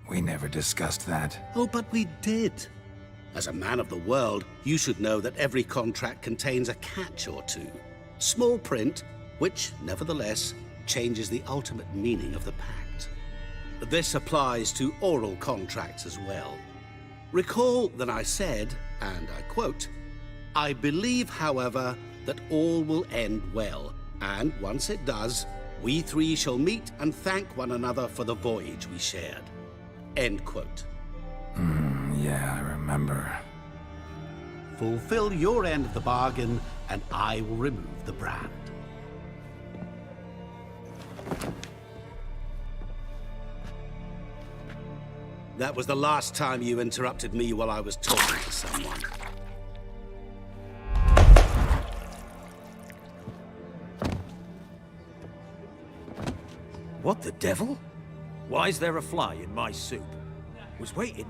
We never discussed that. Oh, but we did. As a man of the world, you should know that every contract contains a catch or two. Small print, which, nevertheless, changes the ultimate meaning of the pact. This applies to oral contracts as well. Recall that I said, and I quote, "I believe, however, that all will end well, and once it does, we 3 shall meet and thank one another for the voyage we shared." End quote. Yeah, I remember. Fulfill your end of the bargain, and I will remove the brand. That was the last time you interrupted me while I was talking to someone. What the devil? Why is there a fly in my soup? Was waiting.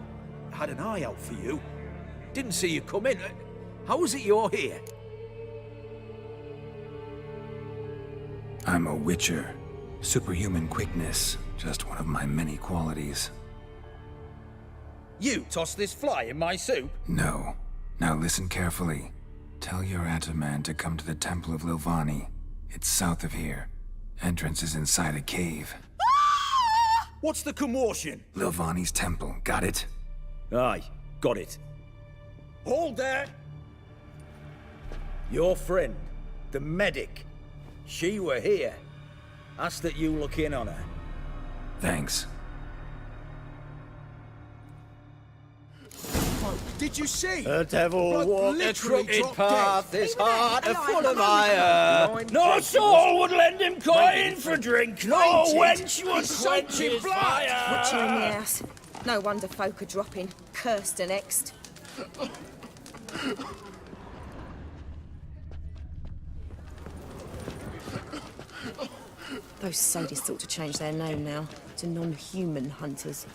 Had an eye out for you. Didn't see you come in. How is it you're here? I'm a witcher. Superhuman quickness. Just one of my many qualities. You tossed this fly in my soup? No. Now listen carefully. Tell your Ataman to come to the Temple of Lilvani. It's south of here. Entrance is inside a cave. What's the commotion? Lilvani's temple, got it? Aye, got it. Hold there! Your friend, the medic, she were here. Ask that you look in on her. Thanks. Did you see? The devil Blood walked a literally crooked dropped path, dead. this heart full of iron. No soul would lend him coin for drink, no wench would quench his fire. Witcher in the ass. No wonder folk are dropping. Cursed and exed. Those sadists ought to change their name now to non-human hunters.